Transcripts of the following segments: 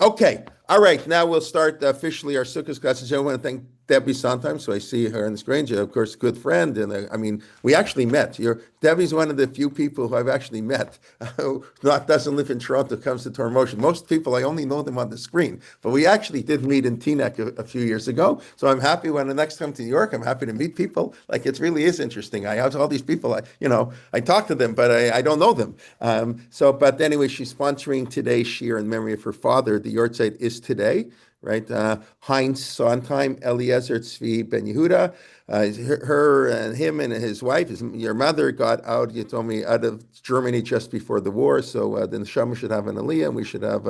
Okay. All right. Now we'll start officially our Sukkot classes. I want to thank Debbie Sondheim. So I see her in the screen. She's, of course, a good friend. And I mean, we actually met. Debbie's one of the few people who I've actually met who doesn't live in Toronto, comes to Torah Motion. Most people, I only know them on the screen. But we actually did meet in Teaneck a few years ago. So I'm happy when the next time to New York, I'm happy to meet people. Like, it really is interesting. I have all these people, I talk to them, but I don't know them. But anyway, she's sponsoring today's shir in memory of her father. The yahrzeit is today, right? Heinz Sondheim, Eliezer Tzvi Ben Yehuda, her and him and his wife, your mother got out, you told me, out of Germany just before the war. So the neshama should have an aliyah, and we should have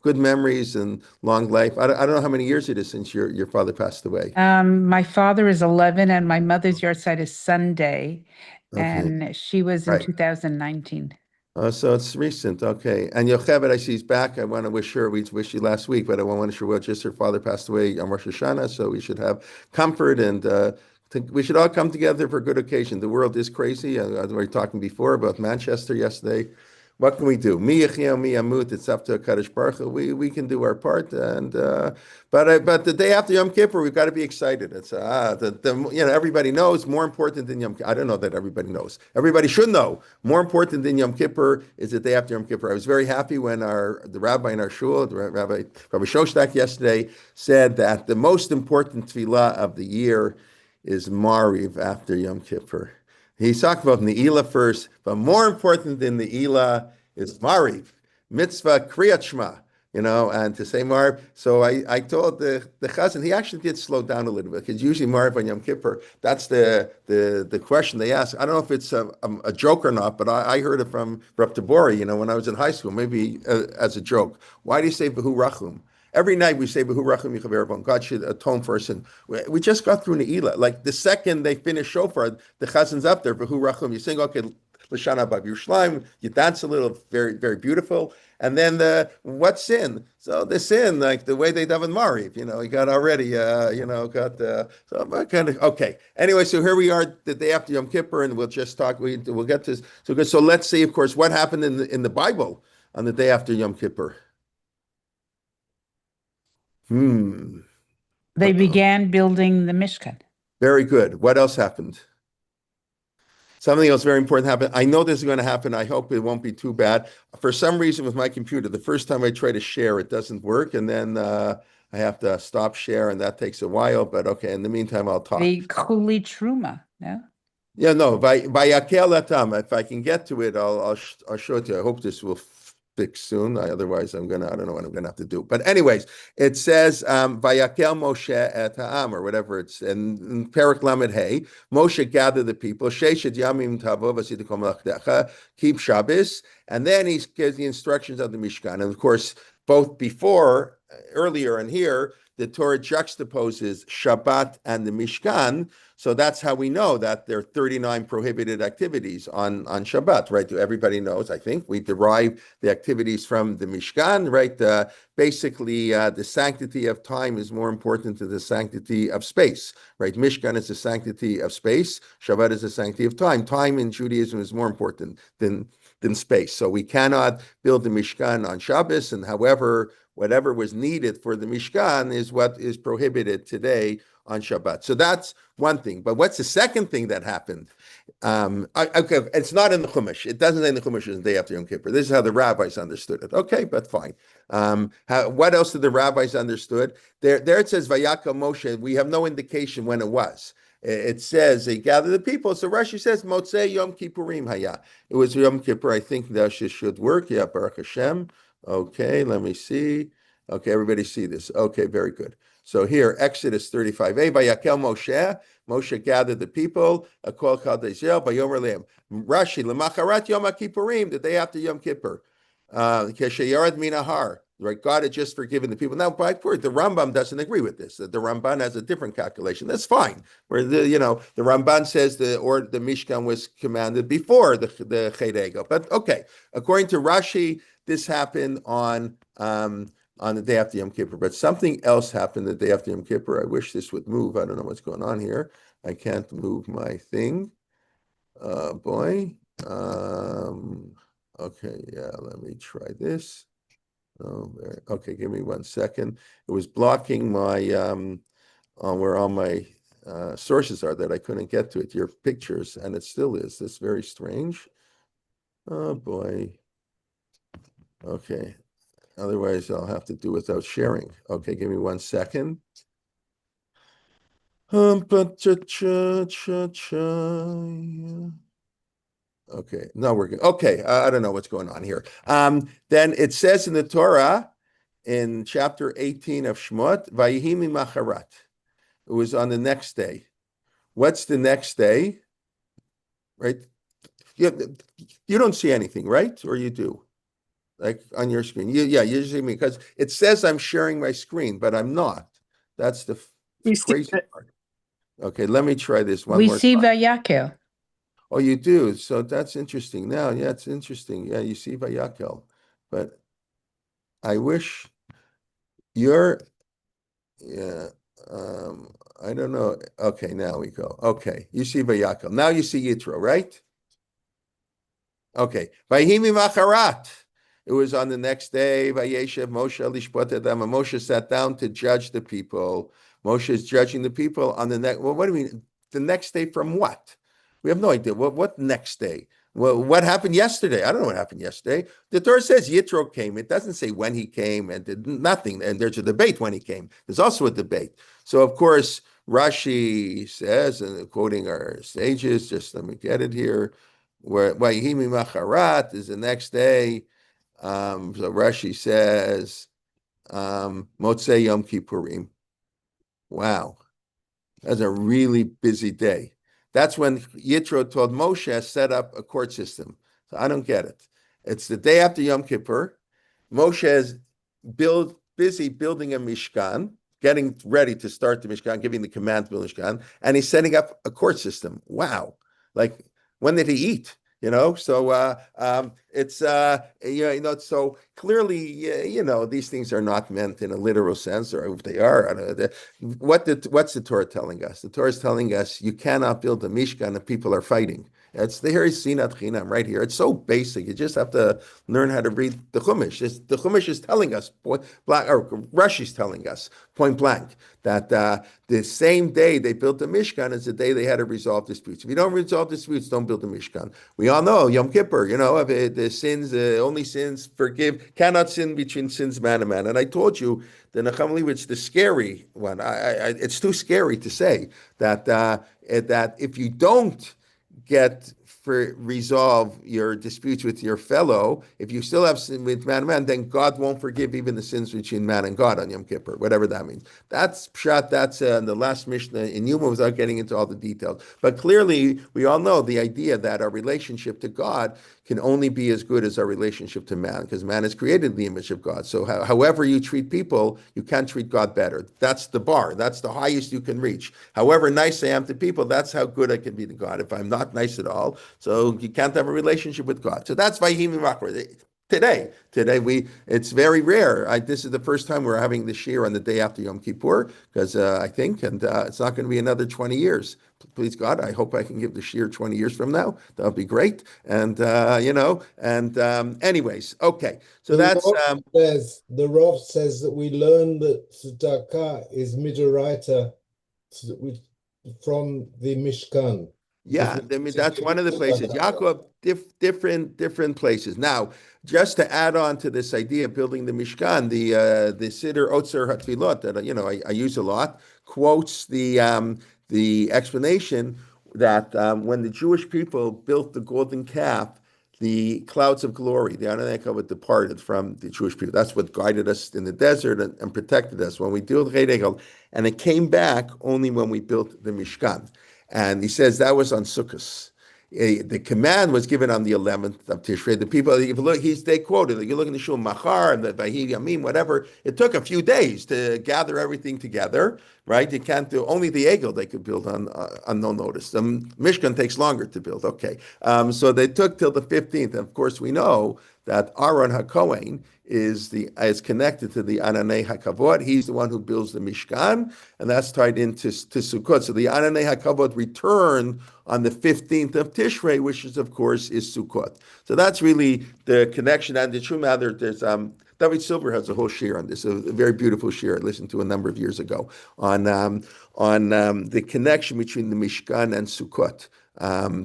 good memories and long life. I don't know how many years it is since your father passed away. My father is 11 and my mother's yahrzeit is Sunday, Okay, and she was in right. 2019. So it's recent, okay. And Yocheved, I see he's back. I want to wish her, we wish you last week, but I want to wish her well. Just her father passed away on Rosh Hashanah, so we should have comfort and we should all come together for a good occasion. The world is crazy. We were talking before about Manchester yesterday. What can we do? Mi yachya, mi yamut. It's up to Kadosh Baruch Hu. We can do our part, and but the day after Yom Kippur, we've got to be excited. It's everybody knows more important than Yom Kippur. I don't know that everybody knows. Everybody should know more important than Yom Kippur is the day after Yom Kippur. I was very happy when the rabbi in our shul, Rabbi Shostak, yesterday said that the most important tefillah of the year is Mariv after Yom Kippur. He's talking about Ne'ilah first, but more important than Ne'ilah is Mariv, mitzvah kriyat shema, and to say Mariv. So I told the chazan, he actually did slow down a little bit, because usually Mariv on Yom Kippur, that's the question they ask. I don't know if it's a joke or not, but I heard it from Rav Tabori, when I was in high school, maybe as a joke. Why do you say Behu Rachum? Every night we say Behu Rachum Yichaver, God should atone for us. And we just got through Ne'ilah. Like the second they finish shofar, the chazan's up there, Behu Rachum. You sing, okay, L'shana Bab Yerushalayim. You dance a little, very, very beautiful. And then what sin? So the sin, like the way they daven Mariv, he got already, so kind of, okay. Anyway, so here we are the day after Yom Kippur, and we'll just talk, we'll get to, so good. So let's see, of course, what happened in the Bible on the day after Yom Kippur. They began building the Mishkan. Very good. What else happened? Something else very important happened. I know this is going to happen. I hope it won't be too bad. For some reason with my computer, the first time I try to share, it doesn't work. And then I have to stop share, and that takes a while. But okay, in the meantime, I'll talk. The Kuli Truma, no? Yeah, no, by Yakel Atam. If I can get to it, I'll show it to you. I hope this will fix soon. Otherwise, I don't know what I'm gonna have to do. But anyways, it says Vayakel Moshe et Ha'am, or whatever it's in Perek Lamed Hey. Moshe gathered the people. Sheishet Yamim Tavo V'Sidikom Lachdecha. Keep Shabbos, and then he gives the instructions of the Mishkan. And of course, both earlier and here, the Torah juxtaposes Shabbat and the Mishkan. So that's how we know that there are 39 prohibited activities on Shabbat, right? Everybody knows, I think, we derive the activities from the Mishkan, right? Basically, the sanctity of time is more important than the sanctity of space, right? Mishkan is the sanctity of space. Shabbat is the sanctity of time. Time in Judaism is more important than space. So we cannot build the Mishkan on Shabbos, and whatever was needed for the Mishkan is what is prohibited today on Shabbat. So that's one thing. But what's the second thing that happened? Okay, it's not in the Chumash. It doesn't say in the Chumash it's the day after Yom Kippur. This is how the rabbis understood it. Okay, but fine. What else did the rabbis understood? There it says Vayaka Moshe. We have no indication when it was. It says they gathered the people. So Rashi says Motzei Yom Kippurim Haya. It was Yom Kippur. I think that should work. Yeah, Baruch Hashem. Okay, let me see. Okay, everybody see this. Okay, very good. So here, Exodus 35a, Vayakel Moshe gathered the people, Kol Chal Israel, Vayomer Lehem. Rashi, L'macharat Yom HaKippurim, the day after Yom Kippur, Keshayarad Minahar, right? God had just forgiven the people. Now, by word, the Rambam doesn't agree with this. The Ramban has a different calculation. That's fine. Where the Ramban says the Mishkan was commanded before the Chet Egel. But okay, according to Rashi, this happened on the day after Yom Kippur. But something else happened the day after Yom Kippur. I wish this would move. I don't know what's going on here. I can't move my thing. Boy. Okay, yeah, let me try this. Oh, okay, give me 1 second. It was blocking my on where all my sources are that I couldn't get to it, your pictures, and it still is. That's very strange. Oh boy. Okay. Otherwise, I'll have to do without sharing. Okay, give me 1 second. Yeah. Okay, no, we're good. Okay, I don't know what's going on here. Then it says in the Torah, in chapter 18 of Shmot, Vayihi Macharat. It was on the next day. What's the next day? Right? You don't see anything, right? Or you do? Like on your screen. Yeah, you see me because it says I'm sharing my screen, but I'm not. That's the We see, crazy part. Okay, let me try this one we more see time. Vayakel. Oh, you do. So that's interesting. Now, yeah, it's interesting. Yeah, you see Vayakel, but I wish you're. Yeah, I don't know. Okay, now we go. Okay, you see Vayakel. Now you see Yitro, right? Okay. Vayhimi macharat. It was on the next day. Vayeshev Moshe lishpot adam. Moshe sat down to judge the people. Moshe is judging the people on the next. Well, what do you mean? The next day from what? We have no idea. What next day? Well, what happened yesterday? I don't know what happened yesterday. The Torah says Yitro came. It doesn't say when he came and did nothing. And there's a debate when he came. There's also a debate. So, of course, Rashi says, and quoting our sages, just let me get it here where Vayihimi Macharat is the next day. So Rashi says, Motzei Yom Kippurim. Wow, that's a really busy day. That's when Yitro told Moshe set up a court system. So I don't get it. It's the day after Yom Kippur. Moshe is busy building a Mishkan, getting ready to start the Mishkan, giving the command to build Mishkan, and he's setting up a court system. Wow. Like, when did he eat? So it's so clearly, these things are not meant in a literal sense, or if they are, I don't know. What's the Torah telling us? The Torah is telling us you cannot build a Mishkan if people are fighting. It's the Hari Sinat Chinam right here. It's so basic. You just have to learn how to read the Chumash. The Chumash is telling us, or Rashi's telling us, point blank, that the same day they built the Mishkan is the day they had to resolve disputes. If you don't resolve disputes, don't build the Mishkan. We all know Yom Kippur, the sins, only sins forgive, cannot sin between sins man and man. And I told you, the Nacham Leibowitz, the scary one, it's too scary to say that if you don't resolve your disputes with your fellow, if you still have sin with man and man, then God won't forgive even the sins between man and God on Yom Kippur, whatever that means. That's pshat. That's the last Mishnah in Yuma, without getting into all the details. But clearly, we all know the idea that our relationship to God can only be as good as our relationship to man, because man is created in the image of God. So however you treat people, you can't treat God better. That's the bar. That's the highest you can reach. However nice I am to people, that's how good I can be to God. If I'm not nice at all, so you can't have a relationship with God. So that's Vayhimi Machar. Today, it's very rare. This is the first time we're having the shir on the day after Yom Kippur, because I think, and it's not going to be another 20 years. Please God, I hope I can give the shir 20 years from now. That would be great. And anyways, okay. So that's the Rav says that we learn that tzedakah is midoraita from the Mishkan. Yeah, I mean that's one of the places. Yaakov, different places. Now, just to add on to this idea of building the Mishkan, the Siddur Otzer Hatfilot that I use a lot quotes the explanation that when the Jewish people built the golden calf, the clouds of glory, the Ananekava departed from the Jewish people. That's what guided us in the desert and protected us when we built Erech, and it came back only when we built the Mishkan. And he says that was on Sukkot. The command was given on the 11th of Tishrei. The people, if you look, they quoted, you look in the Shul Machar and the Vayhi Yamim, whatever, it took a few days to gather everything together, right? You can't do, only the Egel they could build on no notice. The Mishkan takes longer to build, okay. So they took till the 15th. And of course, we know that Aaron HaKohen is connected to the Ananei HaKavod. He's the one who builds the Mishkan, and that's tied into Sukkot. So the Ananei HaKavod return on the 15th of Tishrei, which is, of course, is Sukkot. So that's really the connection. And the true matter, David Silver has a whole shir on this, a very beautiful shir I listened to a number of years ago on the connection between the Mishkan and Sukkot.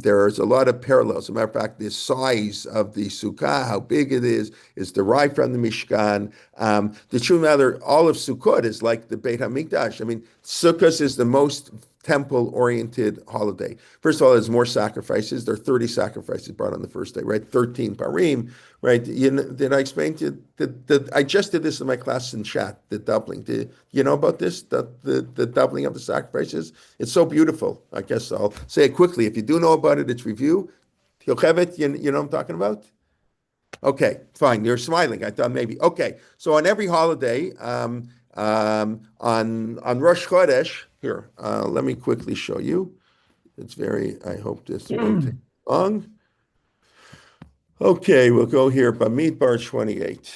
There's a lot of parallels. As a matter of fact, the size of the Sukkah, how big it is derived from the Mishkan. The true matter, all of Sukkot is like the Beit HaMikdash. I mean, Sukkot is the most temple-oriented holiday. First of all, there's more sacrifices. There are 30 sacrifices brought on the first day, right? 13 parim, right? Did I explain to you? I just did this in my class in chat, the doubling. Did you know about this, the doubling of the sacrifices? It's so beautiful. I guess I'll say it quickly. If you do know about it, it's review. Yocheved, you know what I'm talking about? Okay, fine. You're smiling. I thought maybe. Okay, so on every holiday, on Rosh Chodesh, here, let me quickly show you. It's very, I hope this won't take long. Okay, we'll go here, Bamidbar 28.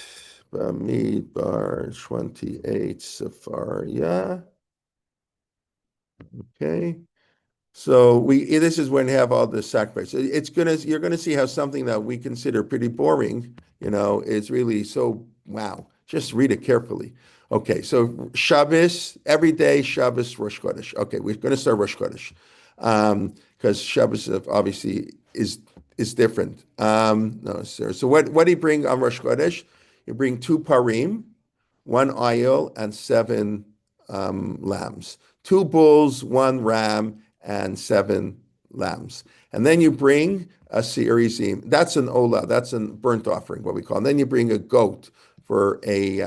Bamidbar 28, Sefaria. Okay. So this is when you have all the sacrifice. You're gonna see how something that we consider pretty boring, is really so wow. Just read it carefully. Okay, so Shabbos, every day Shabbos, Rosh Chodesh. Okay, we're gonna start Rosh Chodesh. Because Shabbos obviously is different. No, sir. So what do you bring on Rosh Chodesh? You bring 2 parim, 1 ayil, and 7 lambs. 2 bulls, 1 ram, and 7 lambs. And then you bring a serizim. That's an olah. That's a burnt offering, what we call. And then you bring a goat for a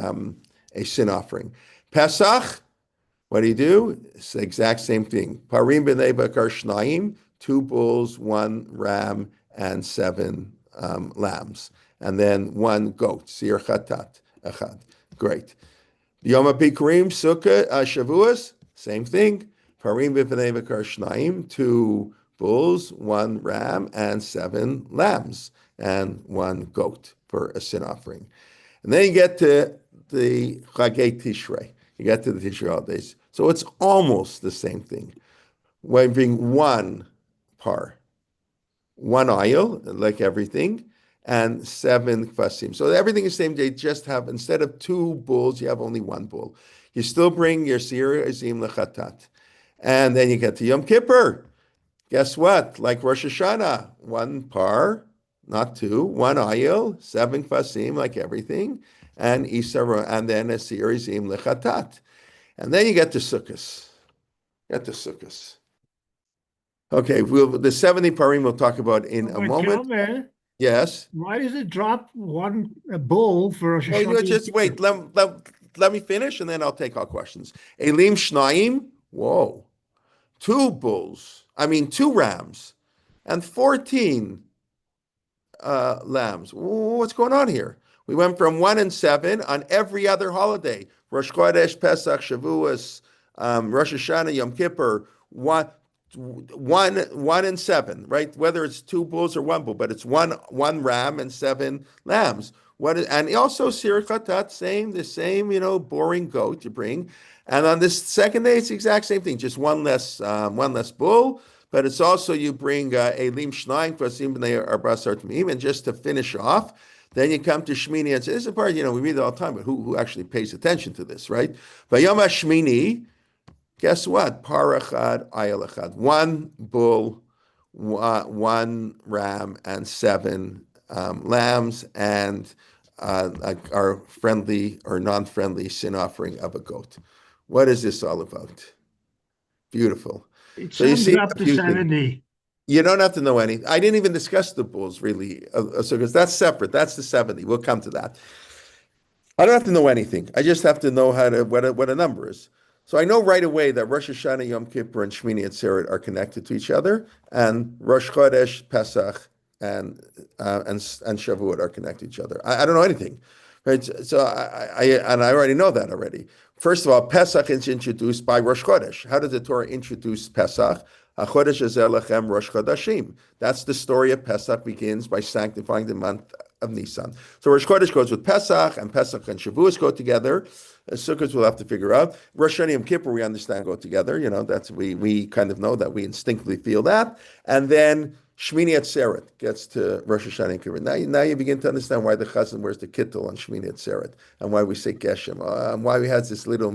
sin offering. Pesach, what do? It's the exact same thing. Parim b'nei bakar shnayim, 2 bulls, 1 ram, and 7 lambs. And then 1 goat, sir chatat, echad. Great. Yom HaBikurim, Sukkot, Shavuos, same thing. Parim b'nei bakar shnayim, 2 bulls, 1 ram, and 7 lambs, and 1 goat for a sin offering. And then you get to the Chagei Tishrei. You get to the Tishrei holidays. So it's almost the same thing. We're bring 1 par, 1 ayil, like everything, and 7 kvasim. So everything is the same day, just have, instead of 2 bulls, you have only 1 bull. You still bring your sir azim lechatat. And then you get to Yom Kippur. Guess what? Like Rosh Hashanah, 1 par, not 2, 1 ayil, 7 kvasim, like everything, and isara, and then a sir azim lechatat. And then you get to Sukkot. Okay, the 70 parim we'll talk about in a moment. Kelman, Yes. why does it drop a bull for Rosh Hey, Hashanah? just wait. Let me finish, and then I'll take all questions. Elim Shnayim, whoa. 2 bulls, 2 rams, and 14 lambs. What's going on here? We went from 1 and 7 on every other holiday. Rosh Chodesh, Pesach, Shavuos, Rosh Hashanah, Yom Kippur, 1 and 7, right? Whether it's 2 bulls or 1 bull, but it's one ram and 7 lambs. And also sir chatat, the same, boring goat you bring. And on this second day, it's the exact same thing, just one less bull. But it's also you bring elim shnayim kvasim b'nei arba asar tamim. And just to finish off, then you come to Shmini and say, this is a part, we read it all the time, but who actually pays attention to this, right? Vayom HaShmini, guess what? Parachad ayil echad. 1 bull, 1 ram, and 7 lambs, and our friendly or non-friendly sin offering of a goat. What is this all about? Beautiful. It So you sums see up a to few things. 70. You don't have to know anything. I didn't even discuss the bulls really, so because that's separate. That's the 70. We'll come to that. I don't have to know anything. I just have to know what a number is. So I know right away that Rosh Hashanah, Yom Kippur, and Shmini Atzeret are connected to each other, and Rosh Chodesh, Pesach, and Shavuot are connected to each other. I don't know anything, right? So I already know that already. First of all, Pesach is introduced by Rosh Chodesh. How did the Torah introduce Pesach? HaChodesh Hazeh Lechem Rosh Chodashim. That's the story of Pesach, begins by sanctifying the month of Nisan. So Rosh Chodesh goes with Pesach, and Pesach and Shavuos go together. Sukkot we'll have to figure out. Rosh Hashanah Yom Kippur, we understand, go together. That's we kind of know that, we instinctively feel that. And then Shmini Atzeret gets to Rosh Hashanah and Kippur. Now you begin to understand why the Chazan wears the kittel on Shmini Atzeret, and why we say Geshem, and why we had this little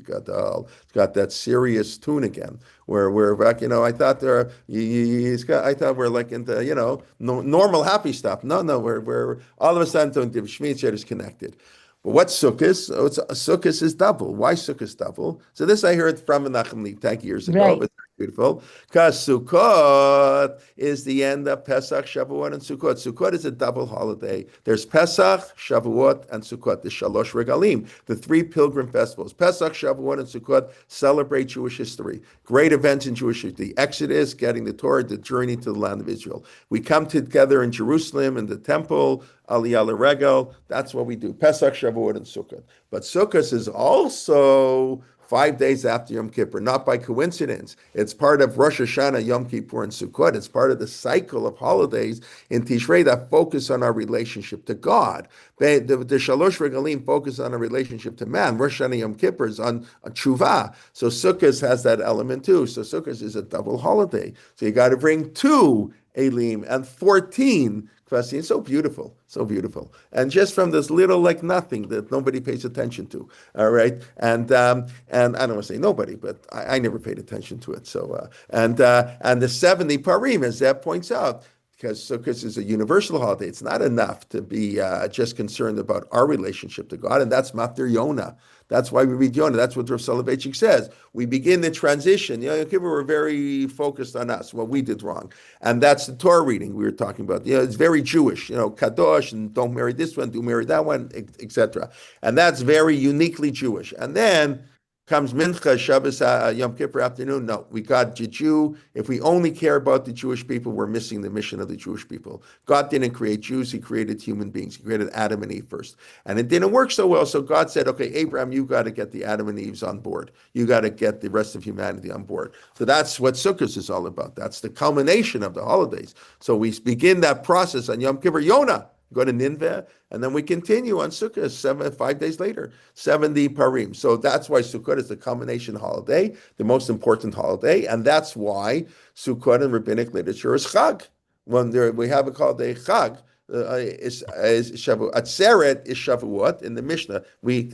gadol. It's got that serious tune again, where we're back. I thought I thought we're like into normal happy stuff. No, we're all of a sudden the Shmini Atzeret is connected. But what's Sukkot? Sukkot is double. Why Sukkot is double? So this I heard from Menachem Leibtag years ago. Right. But beautiful. Because Sukkot is the end of Pesach, Shavuot, and Sukkot. Sukkot is a double holiday. There's Pesach, Shavuot, and Sukkot, the Shalosh Regalim, the three pilgrim festivals. Pesach, Shavuot, and Sukkot celebrate Jewish history. Great events in Jewish history. The Exodus, getting the Torah, the journey to the land of Israel. We come together in Jerusalem, in the temple, Aliyah L'Regel. That's what we do. Pesach, Shavuot, and Sukkot. But Sukkot is also 5 days after Yom Kippur, not by coincidence. It's part of Rosh Hashanah, Yom Kippur, and Sukkot. It's part of the cycle of holidays in Tishrei that focus on our relationship to God. The Shalosh Regalim focus on our relationship to man. Rosh Hashanah, Yom Kippur is on Tshuva. So Sukkot has that element too. So Sukkot is a double holiday. So you got to bring 2 Elim and 14 Kvasim. So beautiful, so beautiful. And just from this little like nothing that nobody pays attention to. All right. And I don't want to say nobody, but I never paid attention to it. So and the 70 Parim, as Zeb points out, because Sukkot is a universal holiday. It's not enough to be just concerned about our relationship to God, and that's Maftir Yonah. That's why we read Yonah. That's what Rav Soloveitchik says. We begin the transition. Yom Kippur, we're very focused on us, what we did wrong. And that's the Torah reading we were talking about. It's very Jewish, Kadosh, and don't marry this one, do marry that one, etc. And that's very uniquely Jewish. And then comes Mincha, Shabbos, Yom Kippur afternoon. No, we got the Jew. If we only care about the Jewish people, we're missing the mission of the Jewish people. God didn't create Jews. He created human beings. He created Adam and Eve first. And it didn't work so well. So God said, okay, Abraham, you got to get the Adam and Eve's on board. You got to get the rest of humanity on board. So that's what Sukkot is all about. That's the culmination of the holidays. So we begin that process on Yom Kippur, Yonah. Go to Nineveh, and then we continue on Sukkot 5 days later, 70 Parim. So that's why Sukkot is the culmination holiday, the most important holiday, and that's why Sukkot in rabbinic literature is Chag. When we have it called a Chag, is Shavuot. Atzeret is Shavuot in the Mishnah. We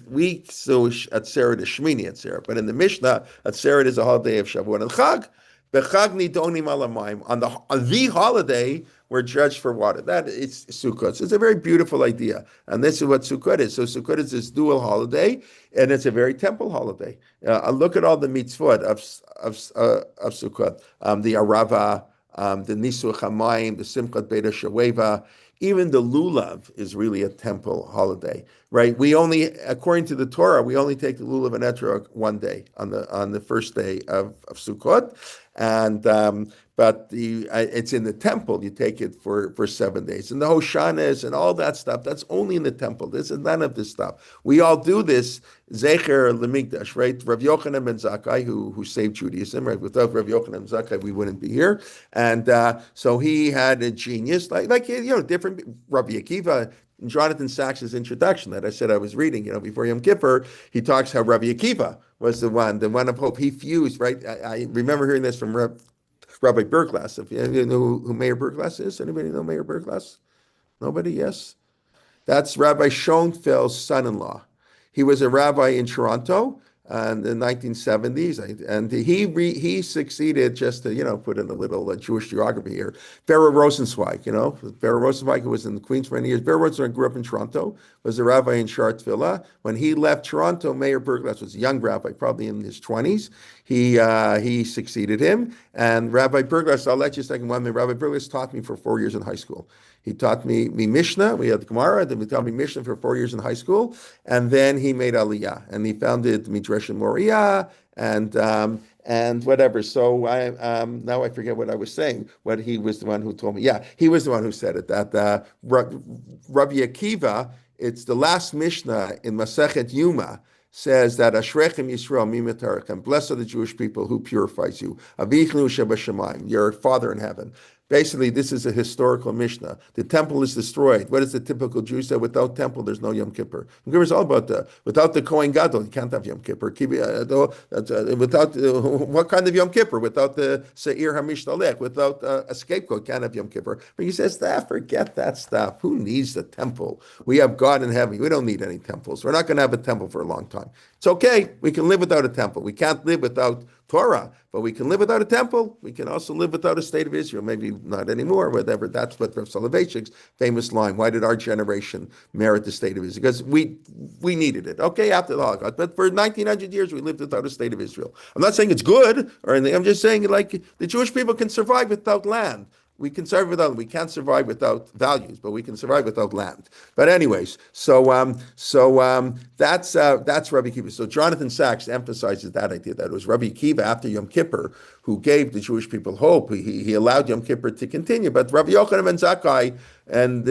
so Atzeret is Shmini Atzeret, but in the Mishnah, Atzeret is a holiday of Shavuot and Chag. Bechag nidonim alamayim. On the holiday, we're judged for water. That is Sukkot. So it's a very beautiful idea, and this is what Sukkot is. So Sukkot is this dual holiday, and it's a very temple holiday. Look at all the mitzvot of Sukkot, the Arava, the Nisuch Hamayim, the Simchat Beit HaShaveva. Even the lulav is really a temple holiday, right? We only, according to the Torah, we only take the lulav and etrog one day on the first day of Sukkot, and but it's in the temple. You take it for 7 days, and the Hoshanot and all that stuff. That's only in the temple. This is none of this stuff. We all do this zecher lemikdash, right? Rav Yochanan ben Zakkai, who saved Judaism, right? Without Rav Yochanan ben Zakkai, we wouldn't be here. And so he had a genius, like different Rabbi Akiva. Jonathan Sachs's introduction that I said I was reading, before Yom Kippur, he talks how Rabbi Akiva was the one of hope. He fused, right? I remember hearing this from Rabbi Berglass. If you know who Meir Berglass is, anybody know Meir Berglass? Nobody? Yes? That's Rabbi Schoenfeld's son-in-law. He was a rabbi in Toronto in the 1970s, and he succeeded, just to put in a little Jewish geography here. Pharaoh Rosenzweig, Pharaoh Rosenzweig, who was in the Queens for many years. Pharaoh Rosenzweig grew up in Toronto, was a rabbi in Shar Tefillah. When he left Toronto, Meir Berglass was a young rabbi, probably in his 20s. He succeeded him, and Rabbi Berglass, I'll let you second one minute. Rabbi Berglass taught me for 4 years in high school. He taught me Mishnah. We had the Gemara. Then he taught me Mishnah for 4 years in high school, and then he made Aliyah, and he founded Midrash Moriah and whatever. So now I forget what I was saying. What he was the one who told me. Yeah, he was the one who said it. That Rabbi Akiva. It's the last Mishnah in Masechet Yuma. Says that Ashrechem Yisrael Mimetarachem, blessed are the Jewish people who purifies you. Avichnu Shebashamayim, your Father in heaven. Basically, this is a historical Mishnah. The temple is destroyed. What is the typical Jew say? Without temple, there's no Yom Kippur. Yom Kippur is all about without the Kohen Gadol, you can't have Yom Kippur. What kind of Yom Kippur? Without the Seir HaMishtalech, without a scapegoat, can't have Yom Kippur. But he says, forget that stuff. Who needs the temple? We have God in heaven. We don't need any temples. We're not going to have a temple for a long time. It's okay. We can live without a temple. We can't live without Torah, but we can live without a temple. We can also live without a state of Israel. Maybe not anymore, whatever. That's what Rav Soloveitchik's famous line. Why did our generation merit the state of Israel? Because we needed it. Okay, after the Holocaust. But for 1900 years, we lived without a state of Israel. I'm not saying it's good or anything. I'm just saying like the Jewish people can survive without land. We can survive without. We can't survive without values, but we can survive without land. But anyways, so that's Rabbi Akiva. So Jonathan Sachs emphasizes that idea that it was Rabbi Akiva after Yom Kippur who gave the Jewish people hope. He allowed Yom Kippur to continue, but Rabbi Yochanan ben Zakkai and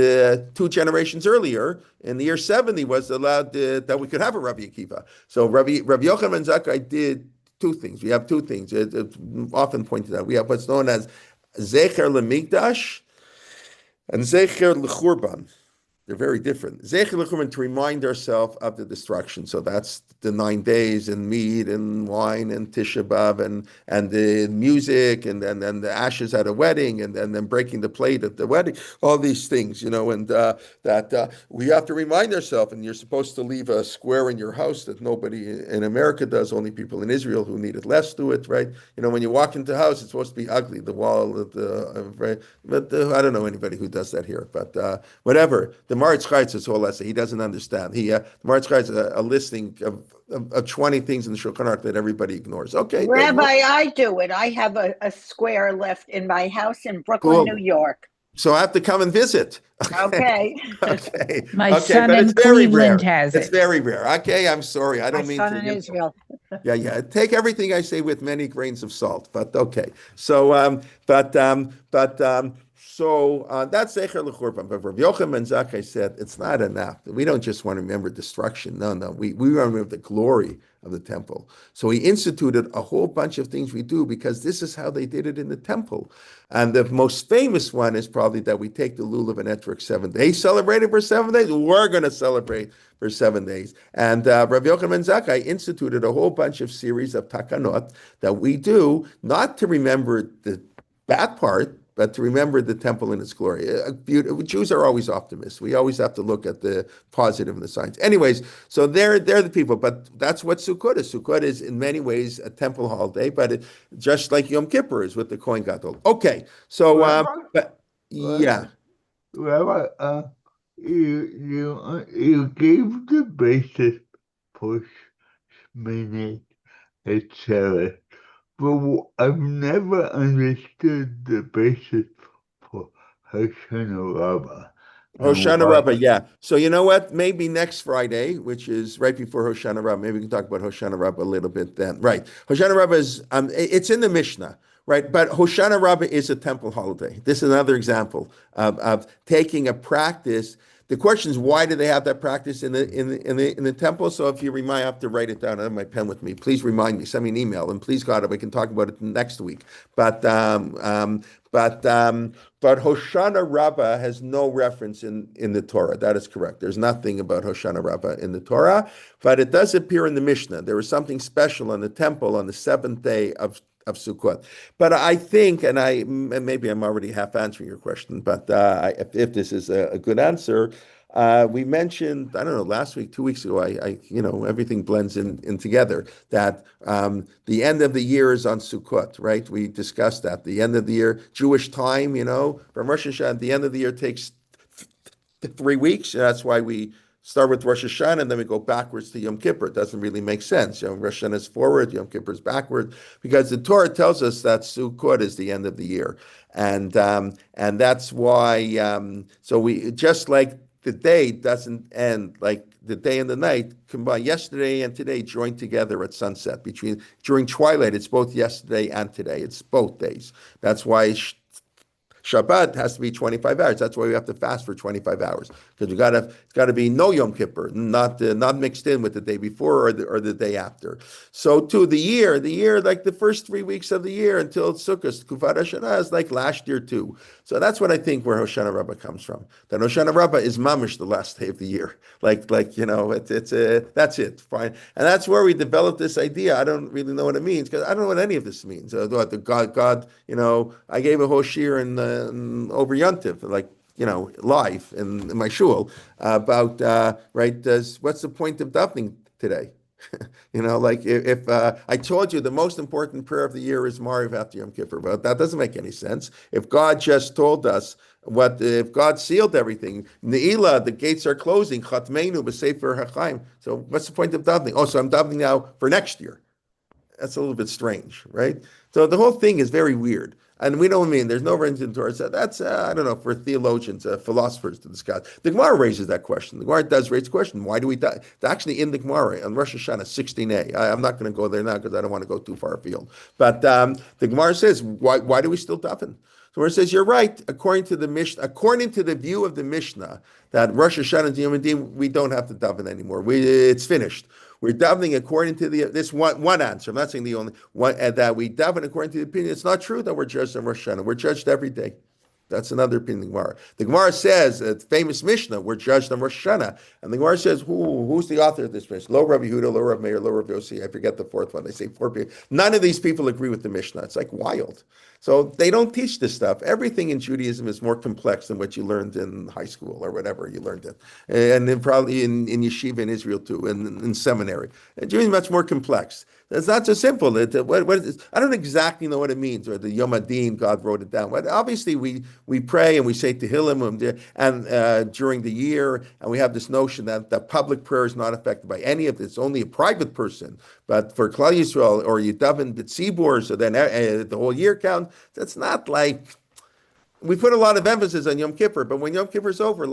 2 generations earlier, in the year 70, was allowed that we could have a Rabbi Akiva. So Rabbi Yochanan ben Zakkai did 2 things. We have 2 things. It's often pointed out. We have what's known as Zecher LeMikdash and Zecher LeChurban. They're very different. Zecher LeChurban, to remind ourselves of the destruction. So that's the 9 days and meat and wine and Tisha B'Av and the music and the ashes at a wedding and then breaking the plate at the wedding. All these things, and that we have to remind ourselves. And you're supposed to leave a square in your house that nobody in America does. Only people in Israel who need it less do it, right? When you walk into the house, it's supposed to be ugly. The wall, right? But I don't know anybody who does that here. But whatever. The Maritz Chaitz is all essay. He doesn't understand. The Maritz Chaitz is a listing of 20 things in the Shulchan Aruch that everybody ignores. Okay, Rabbi, I do it. I have a square left in my house in Brooklyn, cool. New York. So I have to come and visit. Okay. Okay. My son but in it's very Cleveland rare. has It's it. very rare. Okay, I'm sorry. I My don't mean son to. in Israel. Yeah. Take everything I say with many grains of salt. But okay. So, that's Zecher L'Churban. But Rav Yochanan ben Zakkai said it's not enough. We don't just want to remember destruction. No. We want to remember the glory of the temple. So he instituted a whole bunch of things we do because this is how they did it in the temple. And the most famous one is probably that we take the lulav and etrog 7 days, celebrated for 7 days. We're going to celebrate for 7 days. And Rabbi Yochanan ben Zakkai instituted a whole bunch of series of takanot that we do, not to remember the bad part, but to remember the temple in its glory. Jews are always optimists. We always have to look at the positive and the signs. Anyways, so they're the people, but that's what Sukkot is. Sukkot is in many ways a temple holiday, but just like Yom Kippur is with the Kohen Gadol. Okay, so yeah. Rabbi, you gave the basis for minute, etc. But I've never understood the basis for Hoshanot Rabbah. Hoshanot Rabbah, yeah. So you know what? Maybe next Friday, which is right before Hoshanot Rabbah, maybe we can talk about Hoshanot Rabbah a little bit then. Right. Hoshanot Rabbah is, it's in the Mishnah, right? But Hoshanot Rabbah is a temple holiday. This is another example of taking a practice. The question is, why do they have that practice in the temple? So if you remind, I have to write it down. I have my pen with me. Please remind me. Send me an email, and please God, we can talk about it next week. But Hoshanot Rabbah has no reference in the Torah. That is correct. There's nothing about Hoshanot Rabbah in the Torah, but it does appear in the Mishnah. There was something special in the temple on the 7th day of Sukkot. But I think, and maybe I'm already half answering your question, but if this is a good answer, we mentioned, I don't know, last week, 2 weeks ago, everything blends in together, that the end of the year is on Sukkot, right? We discussed that. The end of the year, Jewish time, from Rosh Hashanah, the end of the year takes 3 weeks. That's why we start with Rosh Hashanah and then we go backwards to Yom Kippur. It doesn't really make sense. Rosh Hashanah is forward, Yom Kippur is backward, because the Torah tells us that Sukkot is the end of the year, and that's why. So we just like the day doesn't end, like the day and the night combine. Yesterday and today join together at sunset. During twilight, it's both yesterday and today. It's both days. That's why Shabbat has to be 25 hours. That's why we have to fast for 25 hours because it's got to be no Yom Kippur, not mixed in with the day before or the day after. So to the year, like the first 3 weeks of the year until Sukkot, Kufar Hashanah is like last year too. So that's what I think where Hoshana Rabbah comes from. That Hoshana Rabbah is mamish the last day of the year. Like that's it. Fine, and that's where we developed this idea. I don't really know what it means because I don't know what any of this means. The God, I gave a whole shir in over Yontif, like live in my shul about what's the point of davening today? Like if I told you the most important prayer of the year is Mariv after Yom Kippur, but that doesn't make any sense. If God just told us if God sealed everything, Ne'ilah, the gates are closing, Chatmeinu b'Sefer HaChaim. So what's the point of davening? Oh, so I'm davening now for next year. That's a little bit strange, right? So the whole thing is very weird. And we don't mean there's no reference in Torah. So that's, I don't know, for theologians, philosophers to discuss. The Gemara raises that question. The Gemara does raise the question, why do we die? It's actually in the Gemara, on Rosh Hashanah 16a. I'm not going to go there now because I don't want to go too far afield. But the Gemara says, why do we still daven? So where it says, you're right, according to the view of the Mishnah, that Rosh Hashanah and Yom Kippur, we don't have to daven anymore. It's finished. We're davening according to this one answer. I'm not saying the only one, that we daven according to the opinion. It's not true that we're judged on Rosh Hashanah. We're judged every day. That's another opinion of the Gemara. The Gemara says, famous Mishnah, we're judged on Rosh Hashanah. And the Gemara says, who's the author of this Mishnah? Lo Rabbi Yehuda, Lo Rabbi Meir, Lo Rabbi Yossi. I forget the fourth one. They say 4 people. None of these people agree with the Mishnah. It's like wild. So they don't teach this stuff. Everything in Judaism is more complex than what you learned in high school or whatever you learned it. And then probably in yeshiva in Israel too, and in seminary. Judaism is much more complex. It's not so simple. I don't exactly know what it means, or the Yom Adin, God wrote it down. But obviously we pray and we say Tehillim and during the year, and we have this notion that public prayer is not affected by any of this. It's only a private person. But for Klal Yisrael, or you daven b'tzibur, so then the whole year count, that's not like, we put a lot of emphasis on Yom Kippur, but when Yom Kippur is over,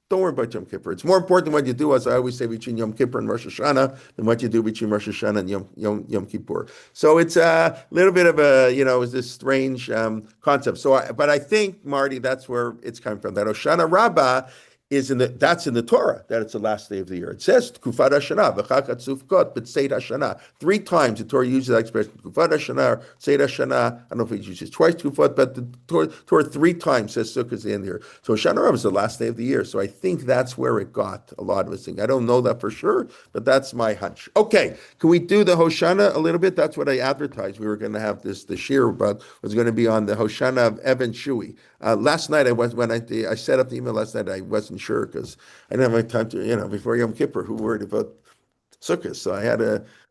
don't worry about Yom Kippur. It's more important what you do, as I always say, between Yom Kippur and Rosh Hashanah than what you do between Rosh Hashanah and Yom Kippur. So it's a little bit of is this strange concept. But I think, Marty, that's where it's coming from. That Hoshana Rabbah that's in the Torah, that it's the last day of the year. It says Kufar Hashanah, v'chachat Sukkot, b'tzeit Hashanah. 3 times the Torah uses that expression, Kufar Hashanah, or tzeit Hashanah. I don't know if it uses twice Kufot, but the Torah 3 times says Sukkot is in here. So Hoshana Rabbah is the last day of the year. So I think that's where it got a lot of its thing. I don't know that for sure, but that's my hunch. Okay, can we do the Hoshana a little bit? That's what I advertised. We were going to have the shir about was going to be on the Hoshana of Evan Shui. Last night when I set up the email last night, I wasn't sure because I didn't have time to, before Yom Kippur, who worried about Sukkot? So I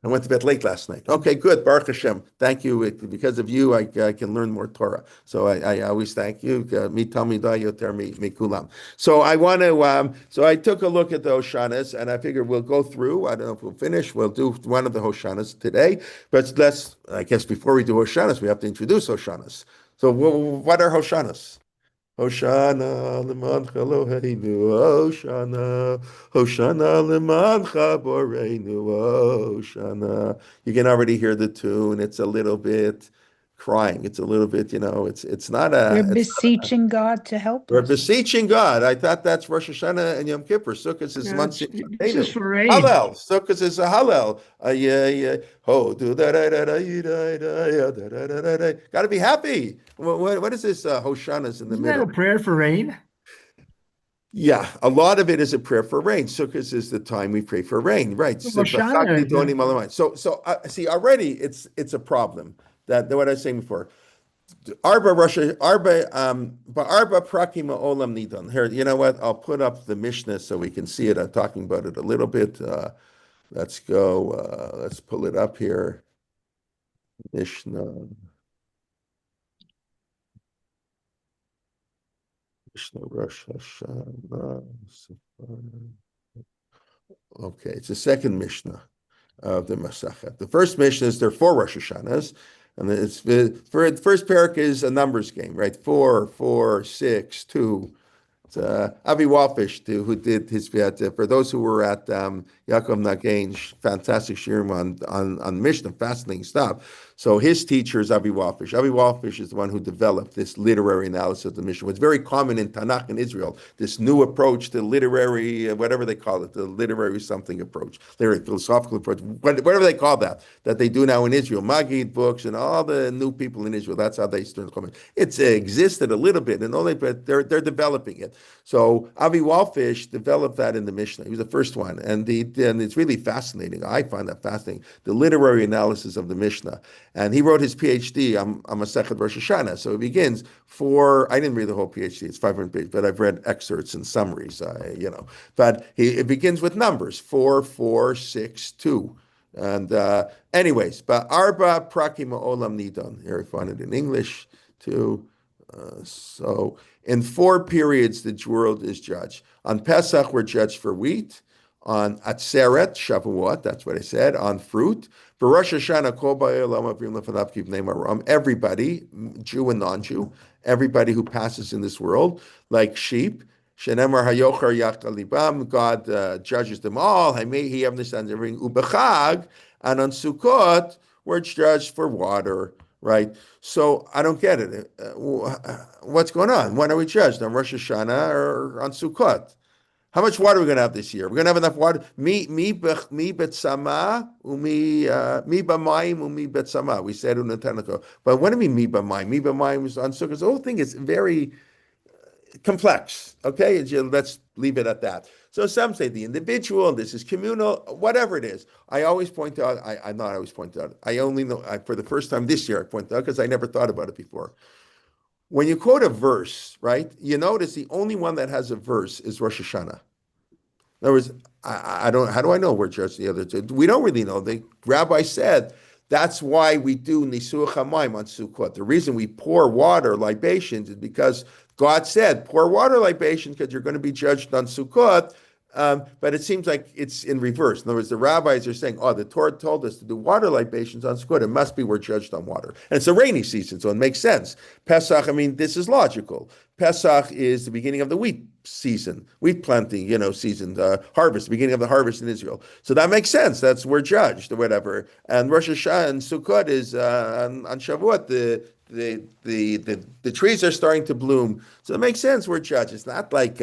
went to bed late last night. Okay, good. Baruch Hashem. Thank you. Because of you, I can learn more Torah. So I always thank you. Mi talmidai yoter mi kulam. So I want to, so I took a look at the Hoshanas and I figured we'll go through. I don't know if we'll finish. We'll do one of the Hoshanas today. But I guess before we do Hoshanas, we have to introduce Hoshanas. So what are Hoshanas? Hoshana lemancha Eloheinu, Hoshana, Hoshana lemancha boreinu, Hoshana. You can already hear the tune. It's a little bit crying. It's a little bit, it's not a... We're beseeching God to help We're us. beseeching God. I thought that's Rosh Hashanah and Yom Kippur. Sukkot is This is for rain. Hallel. Sukkot is a Hallel. Got to be happy. What is this Hoshanas in the Isn't that middle? a prayer for rain? Yeah, a lot of it is a prayer for rain. Sukkot is the time we pray for rain, right? So see, already it's a problem. That what I was saying before. Arba prakim olam nidon. Here, you know what? I'll put up the Mishnah so we can see it. I'm talking about it a little bit. Let's go. Let's pull it up here. Mishnah Rosh Hashanah. Okay, it's the second Mishnah of the Masachet. The first Mishnah is there are 4 Rosh Hashanahs. And it's for the first parak is a numbers game, right? 4, 4, 6, 2. It's Avi Walfish, who did his for those who were at Yaakov Nagain, fantastic shirim on Mishnah, fascinating stuff. So his teacher is Avi Walfish. Avi Walfish is the one who developed this literary analysis of the Mishnah. It's very common in Tanakh in Israel, this new approach to literary, whatever they call it, the literary something approach, literary philosophical approach, whatever they call that they do now in Israel, Magid books and all the new people in Israel, that's how they start coming. It's existed a little bit, but they're developing it. So Avi Walfish developed that in the Mishnah. He was the first one, and it's really fascinating. I find that fascinating, the literary analysis of the Mishnah. And he wrote his PhD on Masechet Rosh Hashanah. So it begins I didn't read the whole PhD, it's 500 pages, but I've read excerpts and summaries, But it begins with numbers, 4, 4, 6, 2. And anyways, but Arba Prakim Olam Nidon. Here I find it in English too. So in 4 periods, the world is judged. On Pesach, we're judged for wheat. On Atzeret, Shavuot, that's what I said, on fruit. For Rosh Hashanah, Kol Ba'olam Avrim Lefanav Kivnei Maram, everybody, Jew and non-Jew, everybody who passes in this world, like sheep. Shenemar Hayochar Yachal Libam, God judges them all. He understands everything. Ubechag, and on Sukkot, we're judged for water, right? So I don't get it. What's going on? When are we judged? On Rosh Hashanah or on Sukkot? How much water are we going to have this year? We're going to have enough water. Mi betsama, mi b'mayim, umi betsama. We said in the Tanakh. But what do you mean mi b'mayim? Mi b'mayim is on Sukkot. The whole thing is very complex. Okay, let's leave it at that. So some say the individual, this is communal, whatever it is. I always point out. I not always point out. I only know for the first time this year I point out because I never thought about it before. When you quote a verse, right, you notice the only one that has a verse is Rosh Hashanah. In other words, I don't. How do I know we're judged the other two? We don't really know. The rabbi said that's why we do Nisuach HaMayim on Sukkot. The reason we pour water libations is because God said, pour water libations because you're going to be judged on Sukkot. But it seems like it's in reverse. In other words, the rabbis are saying, the Torah told us to do water libations on Sukkot. It must be we're judged on water. And it's a rainy season, so it makes sense. Pesach, this is logical. Pesach is the beginning of the wheat season, wheat planting, season, harvest, the beginning of the harvest in Israel. So that makes sense. We're judged or whatever. And Rosh Hashanah and Sukkot is on Shavuot, the trees are starting to bloom. So it makes sense we're judged. It's not like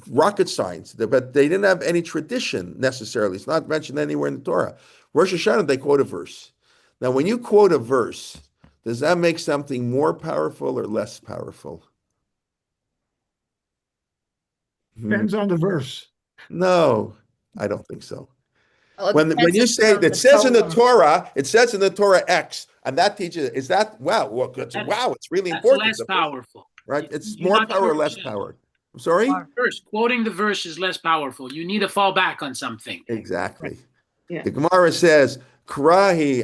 rocket science, but they didn't have any tradition necessarily. It's not mentioned anywhere in the Torah. Rosh Hashanah, they quote a verse. Now, when you quote a verse, does that make something more powerful or less powerful? Depends on the verse. No, I don't think so. Well, When you say on it the says in the Torah. Torah X, and that teaches, is that wow? It's really That's important. less powerful. Right? It's You're more not power or sure less it is. power. I'm sorry? Verse, quoting the verse is less powerful. You need to fall back on something. Exactly. Yeah. The Gemara says, Krahi,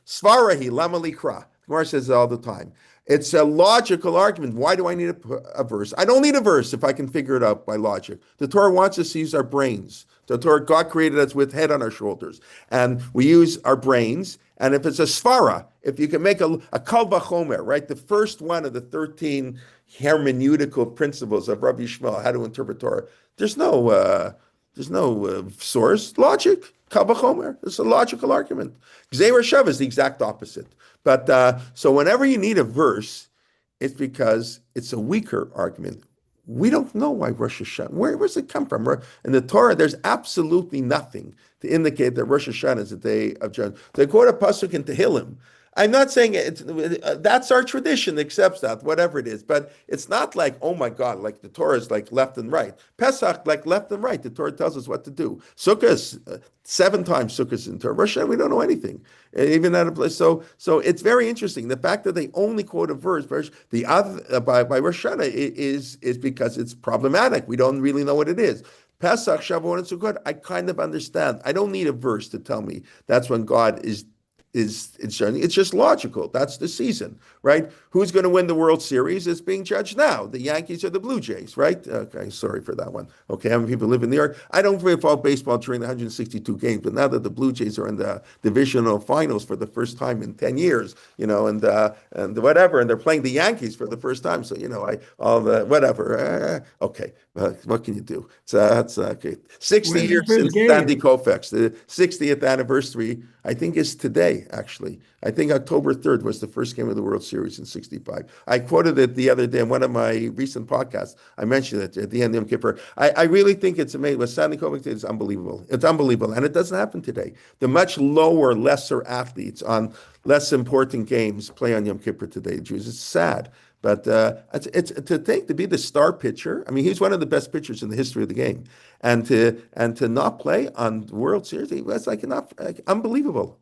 Svarahi, Lamali Kra. Gemara says it all the time. It's a logical argument. Why do I need a verse? I don't need a verse if I can figure it out by logic. The Torah wants us to use our brains. The Torah, God created us with head on our shoulders. And we use our brains. And if it's a svara, if you can make a kal vachomer, right? The first one of the 13 hermeneutical principles of Rabbi Shmuel, how to interpret Torah. There's no source. Logic. Kal vachomer. It's a logical argument. Gzeir Shav is the exact opposite. But so whenever you need a verse, it's because it's a weaker argument. We don't know why Rosh Hashanah. Where does it come from? In the Torah, there's absolutely nothing to indicate that Rosh Hashanah is the day of judgment. They quote a pasuk in Tehillim. I'm not saying that's our tradition, accepts that, whatever it is. But it's not like, oh my God, like the Torah is like left and right. Pesach, like left and right. The Torah tells us what to do. Sukkot, 7 times Sukkot in Torah. Rosh Hashanah, we don't know anything, even at a place. So it's very interesting. The fact that they only quote a verse, the other by Rosh Hashanah is because it's problematic. We don't really know what it is. Pesach, Shavuot, and Sukkot, I kind of understand. I don't need a verse to tell me that's when God is it's just logical. That's the season, right? Who's going to win the World Series is being judged now. The Yankees or the Blue Jays, right? Okay, sorry for that one. Okay, how many people live in New York? I don't really follow baseball during the 162 games, but now that the Blue Jays are in the divisional finals for the first time in 10 years, and whatever, and they're playing the Yankees for the first time, so all the whatever. Okay, what can you do? It's okay. 60 When's the years first since game? Sandy Koufax. The 60th anniversary, I think, is today, actually. I think October 3rd was the first game of the World Series in 65. I quoted it the other day in one of my recent podcasts. I mentioned it at the end of Yom Kippur. I really think it's amazing. What Sandy Koufax did is unbelievable. It's unbelievable. And it doesn't happen today. The much lower, lesser athletes on less important games play on Yom Kippur today, the Jews. It's sad. But it's to be the star pitcher. I mean, he's one of the best pitchers in the history of the game, and to not play on the World Series, was like unbelievable.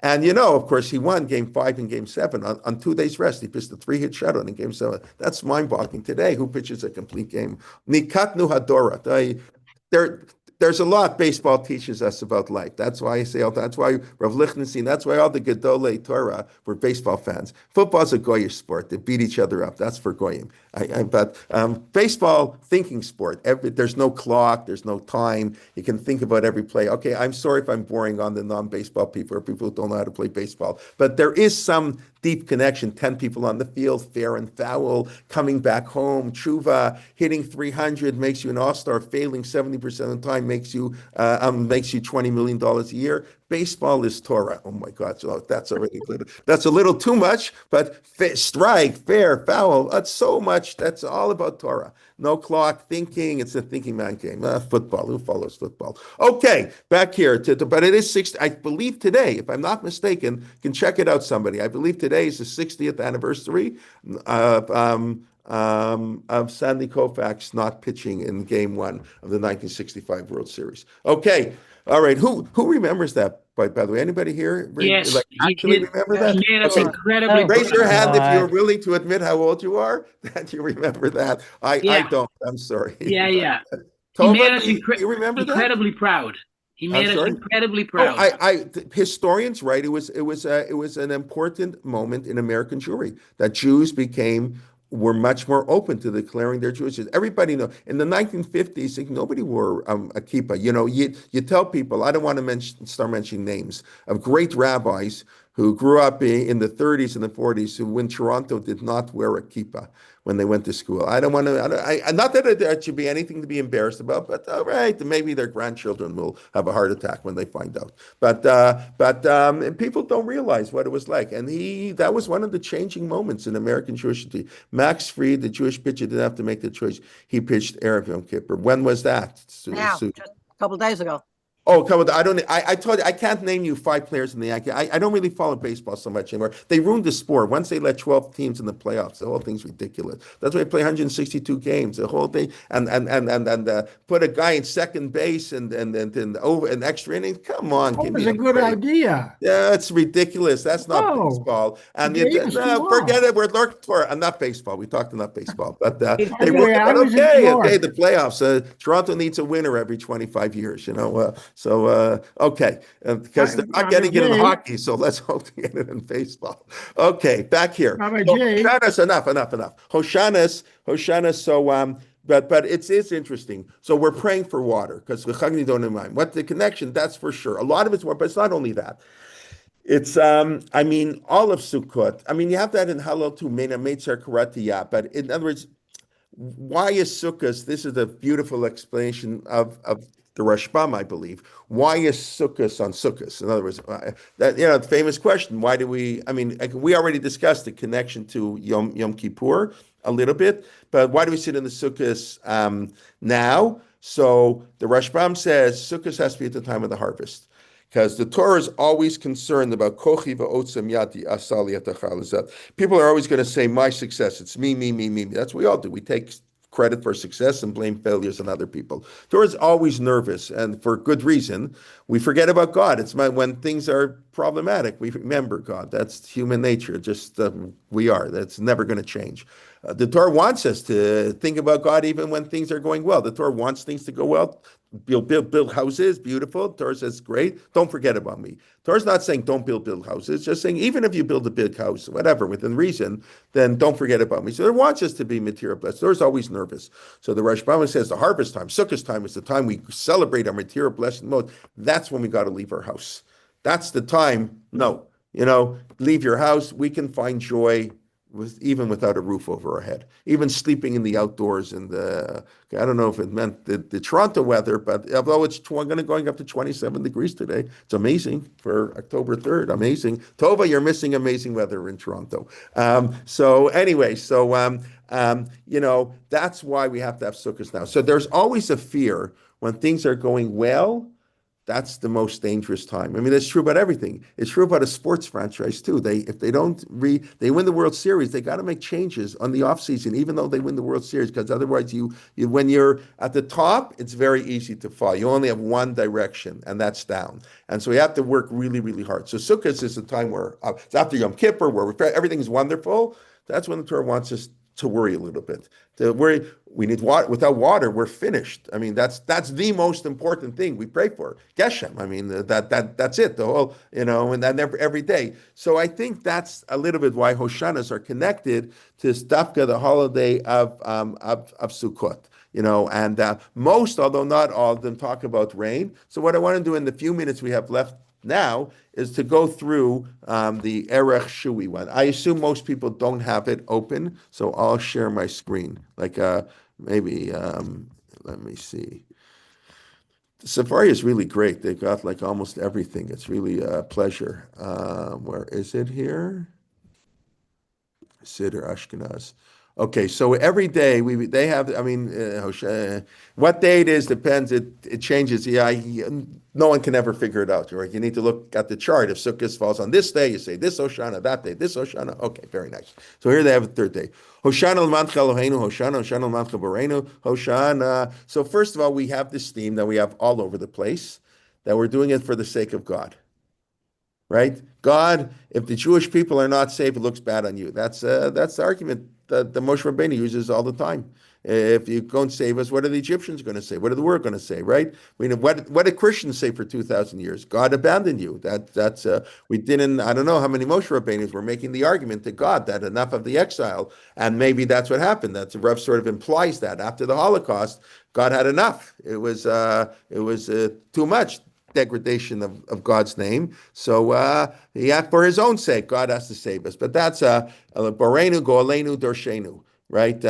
And of course, he won Game 5 and Game 7 on 2 days rest. He pitched a 3-hit shutout in Game 7. That's mind-boggling. Today, who pitches a complete game? Nikatnu Hadora. There's a lot baseball teaches us about life. That's why I say all that. That's why Rav Lichtenstein, that's why all the Gedolei Torah were baseball fans. Football's a Goyish sport. They beat each other up. That's for Goyim. But baseball, thinking sport. There's no clock. There's no time. You can think about every play. Okay, I'm sorry if I'm boring on the non-baseball people or people who don't know how to play baseball. But there is some deep connection. 10 people on the field, fair and foul, coming back home, tshuva, hitting 300 makes you an all-star, failing 70% of the time makes you $20 million a year. Baseball is Torah. Oh my God, so that's a little too much, but strike, fair, foul, that's so much. That's all about Torah. No clock, thinking. It's a thinking man game. Football. Who follows football? Okay, back here. But it is 60. I believe today, if I'm not mistaken, you can check it out. Somebody. I believe today is the 60th anniversary of Sandy Koufax not pitching in Game 1 of the 1965 World Series. Okay. All right. Who remembers that? By the way, anybody here Yes, actually remember that? He made us Okay. incredibly Raise your hand if you're God. willing to admit how old you are, that you remember that. I don't. I'm sorry. Yeah. He Tova, made us do you remember incredibly proud. He made us sorry? incredibly Oh, proud. historians write it was an important moment in American Jewry that Jews were much more open to declaring their Jewishness. Everybody knows in the 1950s, nobody wore a kippah. You tell people, I don't want to start mentioning names of great rabbis who grew up in the 30s and the 40s who in Toronto did not wear a kippah when they went to school. I don't want to, not that there should be anything to be embarrassed about, but all right, maybe their grandchildren will have a heart attack when they find out. But people don't realize what it was like. And that was one of the changing moments in American Jewish history. Max Fried, the Jewish pitcher, didn't have to make the choice. He pitched Erech Yom Kippur. When was that? Now, just a couple days ago. Oh, come on. I told you, I can't name you 5 players in the Yankees. I don't really follow baseball so much anymore. They ruined the sport. Once they let 12 teams in the playoffs, the whole thing's ridiculous. That's why they play 162 games, the whole thing. And put a guy in second base and over an extra inning. Come on. That give was me a good break. idea. Yeah, it's ridiculous. That's not No. baseball. And The game is too forget long. it. We're looking for not baseball. We talked about baseball, but they By the were way, I was in New York. the playoffs. Toronto needs a winner every 25 years. Okay, because they're not getting it in Jay. hockey, so let's hope to get it in baseball. Okay, back here. Rabbi So, Jay. Hoshanas, enough. Hoshanas. So but it's interesting. So we're praying for water because the Chagni don't mind. What the connection? That's for sure. A lot of it's water, but it's not only that. It's all of Sukkot. You have that in Hallel too, Mena Meitzer Karatiya. But in other words, why is Sukkot? This is a beautiful explanation of the Rashbam, I believe. Why is Sukkot on Sukkot? In other words, the famous question: why do we? We already discussed the connection to Yom Kippur a little bit, but why do we sit in the Sukkot now? So the Rashbam says Sukkot has to be at the time of the harvest. Because the Torah is always concerned about kochi va'otzem yati asali atachalizat. People are always going to say, my success, it's me. That's what we all do. We take credit for success and blame failures on other people. Torah is always nervous, and for good reason. We forget about God. It's when things are problematic, we remember God. That's human nature. Just we are. That's never going to change. The Torah wants us to think about God even when things are going well. The Torah wants things to go well. Build houses, beautiful. Torah says, great. Don't forget about me. Torah's not saying don't build houses. Just saying even if you build a big house, whatever, within reason, then don't forget about me. So Torah wants us to be material blessed. Torah's always nervous. So the Rosh Hashanah says the harvest time, Sukkot time, is the time we celebrate our material blessing mode. That's when we got to leave our house. That's the time. No, leave your house. We can find joy even without a roof over our head, even sleeping in the outdoors. And I don't know if it meant the Toronto weather, but although it's going up to 27 degrees today, it's amazing for October 3rd. Amazing. Tova, you're missing amazing weather in Toronto. So anyway, that's why we have to have sukkahs now. So there's always a fear when things are going well. That's the most dangerous time. I mean, it's true about everything. It's true about a sports franchise too. If they win the World Series, they got to make changes on the offseason, even though they win the World Series, because otherwise when you're at the top, it's very easy to fall. You only have one direction, and that's down. And so we have to work really, really hard. So Sukkot is a time where it's after Yom Kippur, where everything is wonderful. That's when the Torah wants us to worry a little bit. To worry, we need water. Without water, we're finished. I mean, that's the most important thing we pray for. Geshem. I mean, that's it. The whole, and then every day. So I think that's a little bit why Hoshanas are connected to Stavka, the holiday of Sukkot. And most, although not all of them, talk about rain. So what I want to do in the few minutes we have left now is to go through the Erech Shui one. I assume most people don't have it open, so I'll share my screen. Maybe, let me see. The Safari is really great. They've got like almost everything. It's really a pleasure. Where is it here? Siddur Ashkenaz. Okay, so every day they have. I mean, what day it is depends. It changes. No one can ever figure it out. Right? You need to look at the chart. If Sukkot falls on this day, you say this Hoshana, that day, this Hoshana. Okay, very nice. So here they have the third day. Hoshana l'mancha Eloheinu, Hoshana, Hoshana l'mancha Boreinu, Hoshana. So first of all, we have this theme that we have all over the place, that we're doing it for the sake of God. Right? God, if the Jewish people are not saved, it looks bad on you. That's the argument that the Moshe Rabbeinu uses all the time. If you don't save us, what are the Egyptians going to say? What are the world going to say? Right? I mean, what did Christians say for 2,000 years? God abandoned you. We didn't. I don't know how many Moshe Rabbeinus were making the argument to God that enough of the exile, and maybe that's what happened. That's Rav sort of implies that after the Holocaust, God had enough. It was too much degradation of God's name. So for his own sake, God has to save us. But that's Borenu, Goalenu, Dorshenu, right?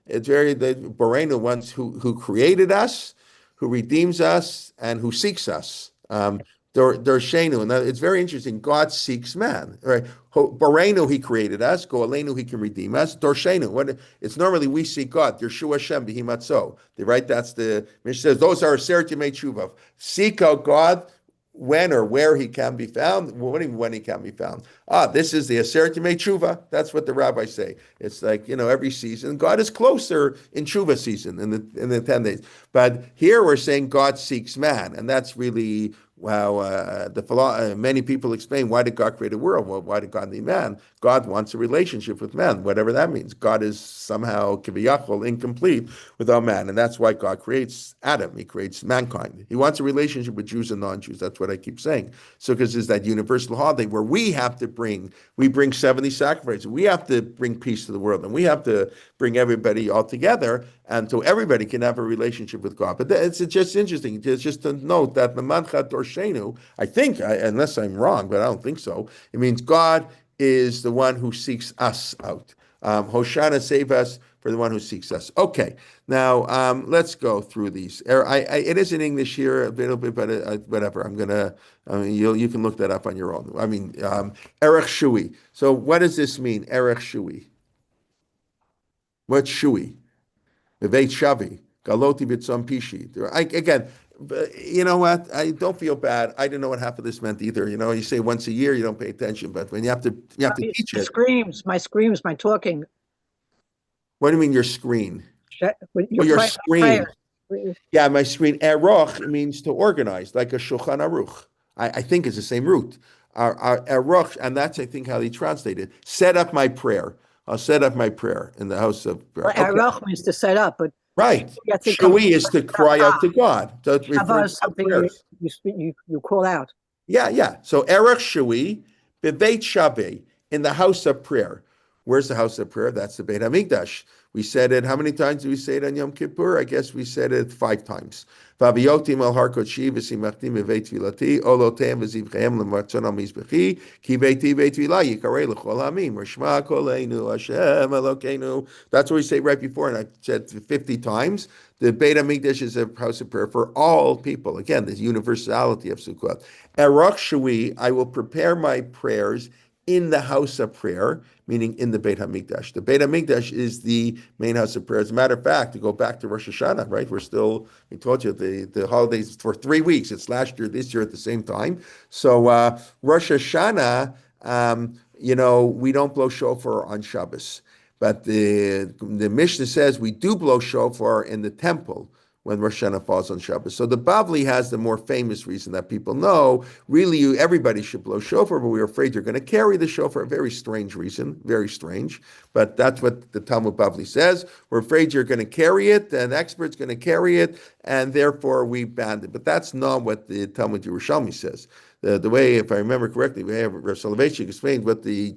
It's very the Borenu, ones who created us, who redeems us, and who seeks us. Dorshenu, and it's very interesting. God seeks man, right? Borenu, he created us. Goalenu, he can redeem us. Dorshenu, it's normally we seek God. Yeshua Hashem b'himatzo. Right? That's the Mishnah says those are aser yemei tshuva. Seek out God when or where he can be found. When he can be found. This is the aser yemei tshuva. That's what the rabbis say. It's like every season God is closer in tshuva season in the 10 days. But here we're saying God seeks man, and that's really. Wow, many people explain, why did God create a world? Well, why did God need man? God wants a relationship with man, whatever that means. God is somehow kiviyachol, incomplete without man, and that's why God creates Adam. He creates mankind. He wants a relationship with Jews and non-Jews. That's what I keep saying. So because it's that universal holiday where we bring 70 sacrifices. We have to bring peace to the world, and we have to bring everybody all together, and so everybody can have a relationship with God. But it's just interesting. It's just to note that Mamancha Dorshenu, I think, unless I'm wrong, but I don't think so, it means God is the one who seeks us out. Hoshana, save us for the one who seeks us. Okay, now let's go through these. It is in English here a little bit, but whatever. You can look that up on your own. I mean, Erech Shui. So what does this mean, Erech Shui? What's Shui? Viveit Shavi, Galoti B'tzom Pishi. Again, you know what? I don't feel bad. I didn't know what half of this meant either. You say once a year, you don't pay attention, but when you have to teach it. Screams, my talking. What do you mean your screen? Your screen. Prayer. Yeah, my screen. Erech means to organize, like a Shulchan Aruch. I think it's the same root. Erech, and that's I think how they translated. Set up my prayer. I'll set up my prayer in the house of prayer. Well, Okay. Erech means to set up, but Right. I think comes Shui is to cry out to God. So it Shava refers is to something prayers. you call out. Yeah. So Erech Shui, Bebeit Shaveh, in the house of prayer. Where's the house of prayer? That's the Beit Hamikdash. We said it, how many times do we say it on Yom Kippur? I guess we said it 5 times. Vaviyotim al har kodeshi v'simachtim b'veit tefilati, olotem v'zivchem l'martzon al mizbechi, ki beiti beit tefilah yikarei l'chol hamim, rishma koleinu Hashem Elokeinu. That's what we say right before, and I said 50 times. The Beit Hamikdash is a house of prayer for all people. Again, the universality of Sukkot. Erech Shui, I will prepare my prayers in the house of prayer, meaning in the Beit HaMikdash. The Beit HaMikdash is the main house of prayer. As a matter of fact, to go back to Rosh Hashanah, right? We told you the holidays for 3 weeks. It's last year, this year at the same time. So Rosh Hashanah, we don't blow shofar on Shabbos. But the Mishnah says we do blow shofar in the temple when Rosh Hashanah falls on Shabbos. So the Bavli has the more famous reason that people know. Really, everybody should blow shofar, but we're afraid you're going to carry the shofar. A very strange reason, very strange. But that's what the Talmud Bavli says. We're afraid you're going to carry it, an expert's going to carry it, and therefore we banned it. But that's not what the Talmud Yerushalmi says. The way, if I remember correctly, we have Rav Soloveitchik explained what the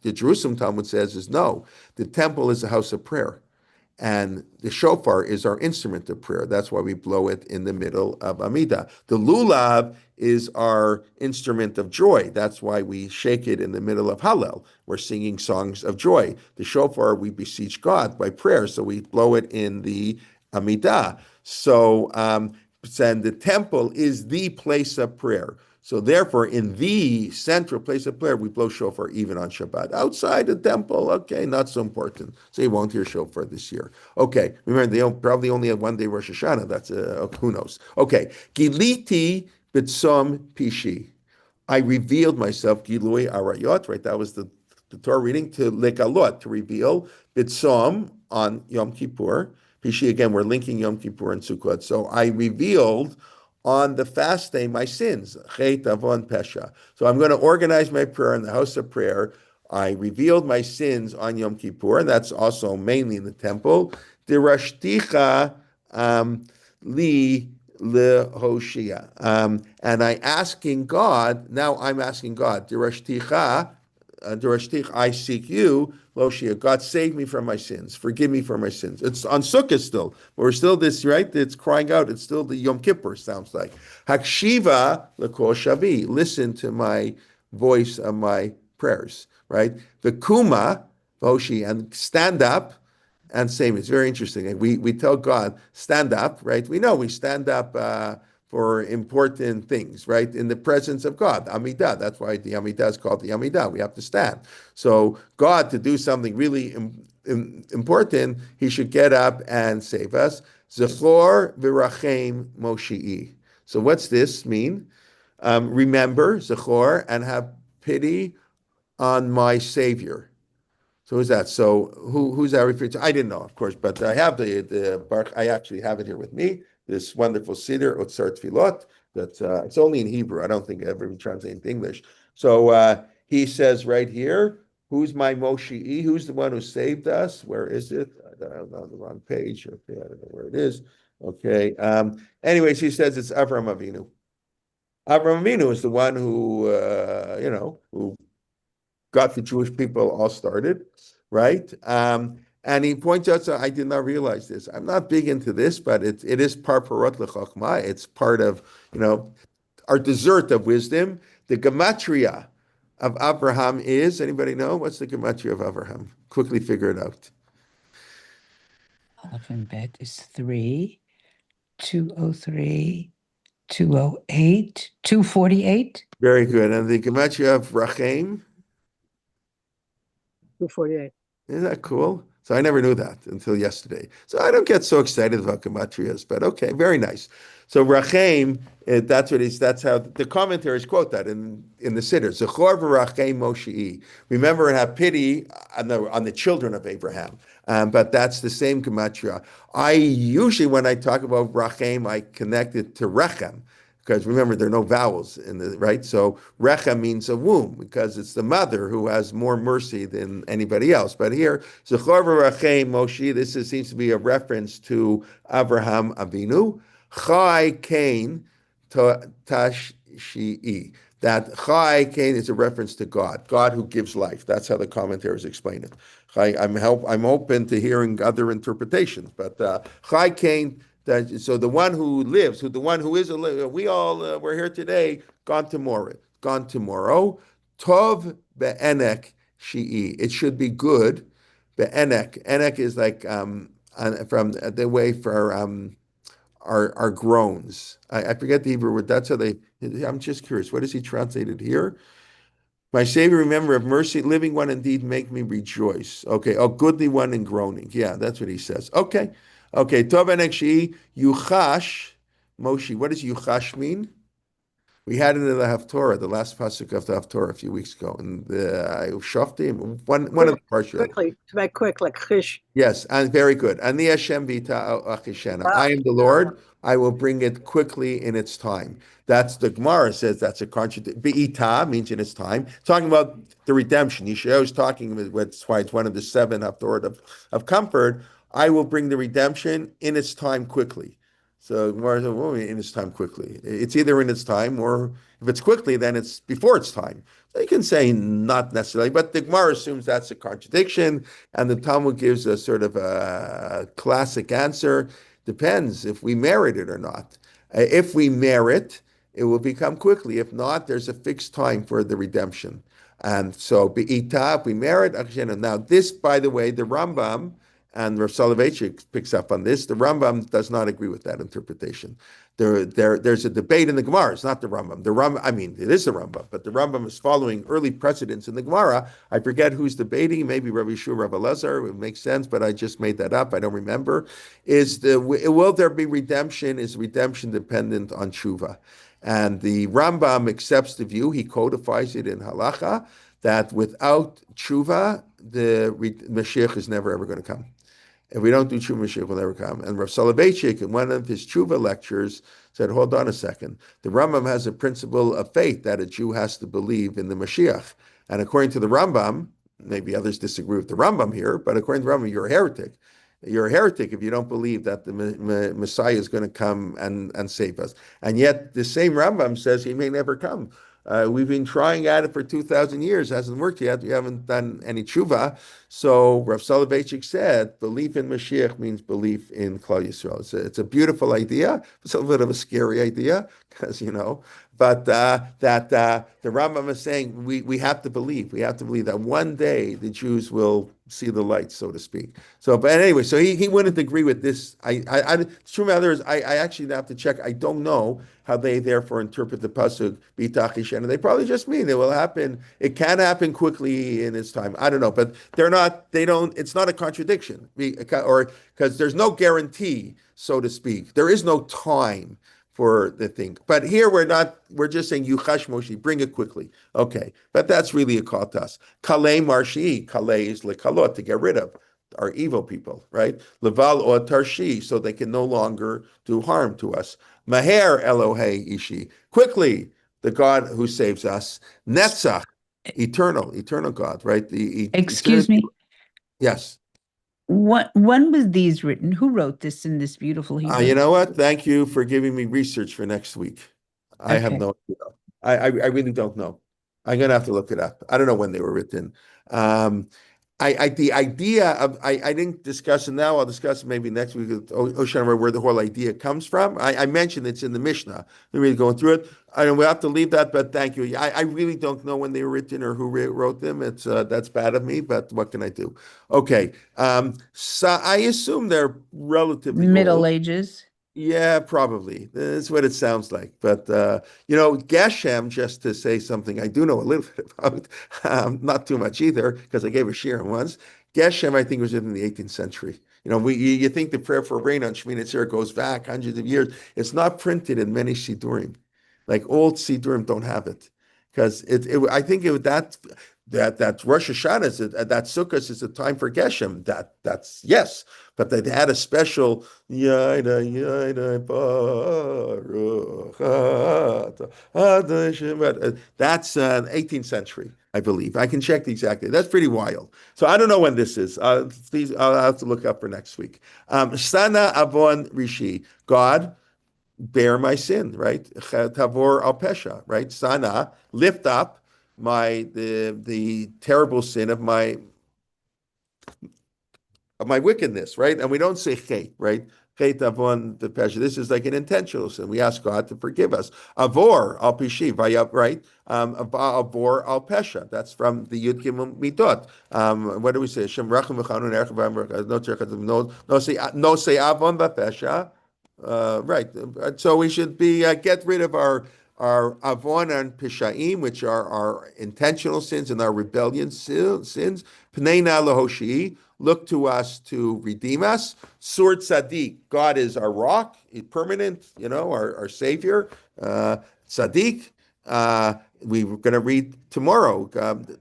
Jerusalem Talmud says is no, the temple is a house of prayer. And the shofar is our instrument of prayer. That's why we blow it in the middle of Amidah. The lulav is our instrument of joy. That's why we shake it in the middle of Hallel. We're singing songs of joy. The shofar, we beseech God by prayer, so we blow it in the Amidah. So, and the temple is the place of prayer. So therefore, in the central place of prayer, we blow shofar even on Shabbat. Outside the temple, okay, not so important. So you won't hear shofar this year. Okay, remember, they probably only have 1 day Rosh Hashanah. That's, who knows. Okay, Giliti b'tzom pishi. I revealed myself, Gilui Arayot, right? That was the Torah reading, to legalot, to reveal, b'tzom on Yom Kippur. Pishi, again, we're linking Yom Kippur and Sukkot. So I revealed on the fast day my sins, chet, avon, pesha. So I'm going to organize my prayer in the house of prayer. I revealed my sins on Yom Kippur, and that's also mainly in the temple. Dirashticha li lehoshia. And I'm asking God, Dirashticha, I seek you, Loshia. God, save me from my sins. Forgive me for my sins. It's on Sukkot still. But we're still this, right? It's crying out. It's still the Yom Kippur, sounds like. Hakshiva l'kol shavi. Listen to my voice of my prayers, right? The kuma, Hoshi, and stand up and save me. It's very interesting. We tell God, stand up, right? We know we stand up for important things, right? In the presence of God, Amidah. That's why the Amidah is called the Amidah. We have to stand. So God, to do something really important, he should get up and save us. Zechor v'rachem Moshi'i. So what's this mean? Remember, Zechor, and have pity on my Savior. So who's that? So who's that referring to? I didn't know, of course, but I have the Baruch. I actually have it here with me. This wonderful Siddur Otzar Tfilot. That it's only in Hebrew. I don't think it ever been translated into English. So he says right here, "Who's my Moshi'i? Who's the one who saved us? Where is it? I'm on the wrong page. Okay, I don't know where it is. Okay. Anyways, he says it's Avraham Avinu. Avraham Avinu is the one who who got the Jewish people all started, right? And he points out, so I did not realize this. I'm not big into this, but it is par parot lechachma. It's part of, our dessert of wisdom. The gematria of Abraham is, anybody know? What's the gematria of Abraham? Quickly figure it out. Aleph and Bet is 3, 203, 208, 248. Very good. And the gematria of Rachem? 248. Isn't that cool? So I never knew that until yesterday. So I don't get so excited about gematrias, but okay, very nice. So Rachem, that's how the commentaries quote that in the Siddur. Zechor v'rachem Moshi'i. Remember and have pity on the children of Abraham. But that's the same gematria. I usually, when I talk about Rachem, I connect it to Rechem, because remember, there are no vowels in the right. So Recha means a womb because it's the mother who has more mercy than anybody else. But here, Zechor v'Rachem Moshe, seems to be a reference to Avraham Avinu. Chai Cain Tashii. That Chai Cain is a reference to God, God who gives life. That's how the commentaries explain it. I'm open to hearing other interpretations, but Chai Cain. So the one who lives, the one who is we all we're here today, gone tomorrow. Tov be'enek shi'i. It should be good. Be'enek. Enek is like from the way for our groans. I forget the Hebrew word. That's how they. I'm just curious. What is he translated here? My Savior, remember of mercy, living one indeed, make me rejoice. Okay, oh, goodly one and groaning. Yeah, that's what he says. Okay. Tov enekshi yuchash Moshe. What does yuchash mean? We had it in the Haftorah, the last pasuk of the Haftorah a few weeks ago, and Shoftim, one of the partial. Quickly, to make quick, like chish. Yes, and very good. Ani Hashem v'ita achishena. I am the Lord. I will bring it quickly in its time. That's the Gemara says that's a contradiction. V'ita means in its time. Talking about the redemption. Yeshayahu is talking about that's why it's one of the 7 Haftorah of comfort. I will bring the redemption in its time quickly. So Gemara says, well, in its time quickly. It's either in its time or if it's quickly, then it's before its time. So you can say not necessarily, but the Gemara assumes that's a contradiction, and the Talmud gives a sort of a classic answer. Depends if we merit it or not. If we merit, it will become quickly. If not, there's a fixed time for the redemption. And so, be'ita, if we merit, now this, by the way, the Rambam, and Rav Soloveitchik picks up on this. The Rambam does not agree with that interpretation. There's a debate in the Gemara. It's not the Rambam. It is the Rambam, but the Rambam is following early precedents in the Gemara. I forget who's debating. Maybe Rabbi Shui, Rabbi Elazar. It makes sense, but I just made that up. I don't remember. Will there be redemption? Is redemption dependent on tshuva? And the Rambam accepts the view. He codifies it in halacha that without tshuva, the Mashiach is never ever going to come. If we don't do tshuva, Mashiach will never come. And Rav Soloveitchik, in one of his tshuva lectures, said, hold on a second. The Rambam has a principle of faith that a Jew has to believe in the Mashiach. And according to the Rambam, maybe others disagree with the Rambam here, but according to the Rambam, you're a heretic. You're a heretic if you don't believe that the Messiah is going to come and save us. And yet the same Rambam says he may never come. We've been trying at it for 2,000 years. It hasn't worked yet. We haven't done any tshuva. So Rav Soloveitchik said, belief in Mashiach means belief in Klal Yisrael. It's a beautiful idea. It's a little bit of a scary idea because, but that the Rambam is saying we have to believe. We have to believe that one day the Jews will see the light, so to speak. So, but anyway, so he wouldn't agree with this. True others, I actually have to check. I don't know how they therefore interpret the pasuk b'itach and they probably just mean it will happen. It can happen quickly in its time. I don't know, but it's not a contradiction or because there's no guarantee, so to speak. There is no time for the thing. But here we're just saying Yuchash Moshe, bring it quickly. Okay. But that's really a call to us. Kalei Marshi, Kalei is lekalot, to get rid of our evil people, right? Leval or Tarshi, so they can no longer do harm to us. Maher Elohei Ishi, quickly, the God who saves us. Netzach, eternal God, right? Excuse me. Yes. When was these written? Who wrote this in this beautiful Hebrew? You know what? Thank you for giving me research for next week. I have no idea. I really don't know. I'm gonna have to look it up. I don't know when they were written. The idea of I didn't discuss it now. I'll discuss it maybe next week with Hoshanot, where the whole idea comes from. I mentioned it's in the Mishnah. We're really going through it. We'll have to leave that, but thank you. I really don't know when they were written or who wrote them. It's that's bad of me, but what can I do? Okay. So I assume they're relatively Middle old. Ages. Yeah, probably. That's what it sounds like. But, Geshem, just to say something I do know a little bit about, not too much either, because I gave a shiur once. Geshem, I think, was written in the 18th century. You think the prayer for rain on Shemoneh Esrei goes back hundreds of years. It's not printed in many Siddurim. Like old Siddurim don't have it. Because I think that that Rosh Hashanah is that Sukkot is a time for Geshem. That's yes, but they had a special Yaina Yaina Baruch Hashem. That's 18th century, I believe. I can check exactly. That's pretty wild. So I don't know when this is. Please, I'll have to look up for next week. Sana Avon Rishi, God, bear my sin, right? Tavor al pesha, right? Sana, lift up the terrible sin of my wickedness, right? And we don't say chet, right? Chet avon the pesha. This is like an intentional sin. We ask God to forgive us. Avor al pishi, right? Avor al pesha. That's from the Yud Gimel Midot. What do we say? Shem rachum v'chanun erech no say avon b'pesha. Right. So we should be get rid of our avon and pishaim, which are our intentional sins and our rebellion sins. Pneina lahoshi, look to us to redeem us. Sur tzaddik, God is our rock, permanent, our savior. Tzaddik, we're going to read tomorrow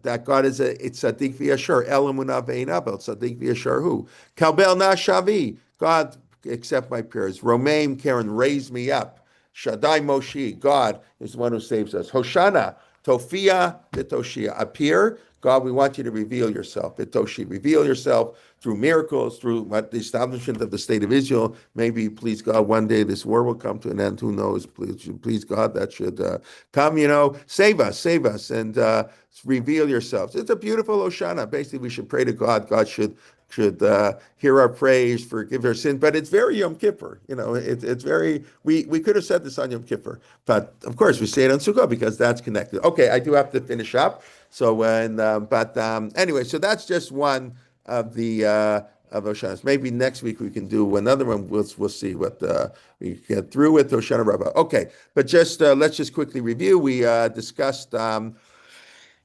that God is it's tzaddik v'yashar. Elamunah ve'inabel, tzaddik v'yashar hu. Kalbel na shavi, God, accept my prayers. Romaim Karen, raise me up. Shaddai Moshi, God is the one who saves us. Hoshana, Tofia, Bitoshia, appear. God, we want you to reveal yourself. Bitoshi, reveal yourself through miracles, through the establishment of the state of Israel. Maybe, please God, one day this war will come to an end. Who knows? Please God, that should come. Save us, and reveal yourselves. It's a beautiful Hoshana. Basically, we should pray to God. God should hear our praise, forgive our sins. But it's very Yom Kippur. It's very, we could have said this on Yom Kippur, but of course we say it on Sukkot because that's connected. Okay, I do have to finish up. So anyway, so that's just one of the of Hoshanas. Maybe next week we can do another one. We'll see what we get through with Hoshana Rabbah. Okay, but just let's just quickly review. We discussed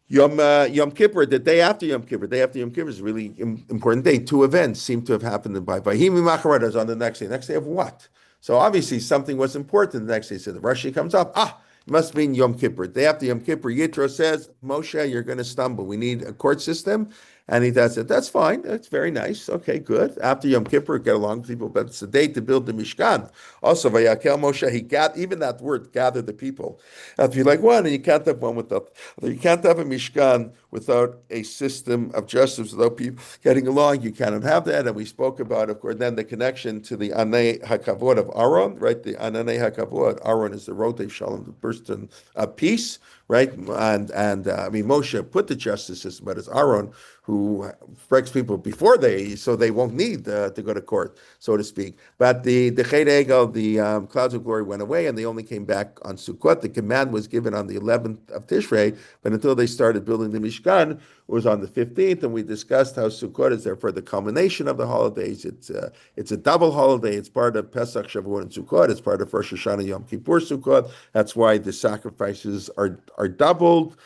Yom Kippur, the day after Yom Kippur. Day after Yom Kippur is a really important day. Two events seem to have happened by Vahimi Macharat on the next day. Next day of what? So obviously something was important the next day. So the Rashi comes up. It must mean Yom Kippur. Day after Yom Kippur, Yitro says, Moshe, you're going to stumble. We need a court system. And he does it. That's fine. That's very nice. Okay, good. After Yom Kippur, get along with people. But it's the day to build the Mishkan. Also, Vayakel Moshe, even that word, gather the people. If you're like, what? And you can't have one without, you can't have a Mishkan without a system of justice, without people getting along. You cannot have that. And we spoke about, of course, then the connection to the Anei HaKavod of Aaron, right? The Anei HaKavod. Aaron is the Rotei Shalom, the person of peace, right? And Moshe put the justice system, but it's Aaron who breaks people before so they won't need to go to court, so to speak. But the Chet Egel, the clouds of glory went away, and they only came back on Sukkot. The command was given on the 11th of Tishrei, but until they started building the Mishkan, it was on the 15th, and we discussed how Sukkot is therefore the culmination of the holidays. It's a double holiday. It's part of Pesach, Shavuot, and Sukkot. It's part of Rosh Hashanah, Yom Kippur, Sukkot. That's why the sacrifices are doubled.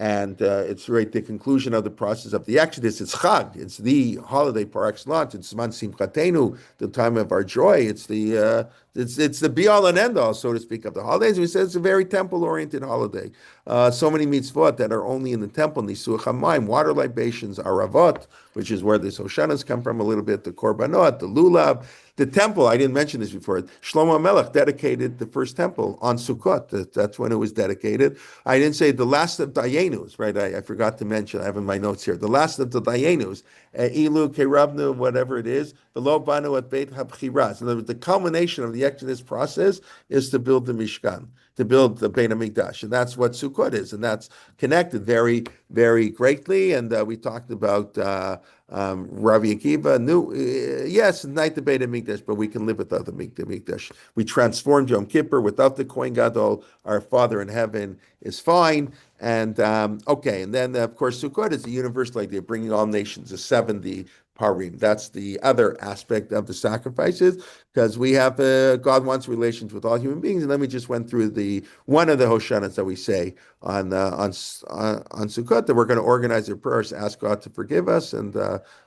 And it's right the conclusion of the process of the Exodus. It's Chag. It's the holiday par excellence. It's Zman Simchatenu, the time of our joy. It's the be all and end all, so to speak, of the holidays. We said it's a very temple oriented holiday. So many mitzvot that are only in the temple. Nisuach hamayim, water libations, aravot, which is where the Hoshanas come from a little bit. The korbanot, the lulav. The temple, I didn't mention this before, Shlomo Melech dedicated the first temple on Sukkot. That's when it was dedicated. I didn't say the last of Dayenus, right? I forgot to mention, I have in my notes here, the last of the Dayenus, Ilu, Kerabnu, whatever it is, the Lo Banu at Beit HaBchiras. In other words, the culmination of the Exodus process is to build the Mishkan, to build the Beit HaMikdash. And that's what Sukkot is. And that's connected very, very greatly. And we talked about Rabbi Akiva, yes, night the Beit HaMikdash, but we can live without the Mikdash. We transformed Yom Kippur without the Kohen Gadol. Our Father in heaven is fine. And okay, and then of course Sukkot is a universal idea, bringing all nations, the 70 parim. That's the other aspect of the sacrifices, because we have God wants relations with all human beings, and then we just went through one of the Hoshanas that we say on Sukkot, that we're going to organize our prayers, ask God to forgive us, and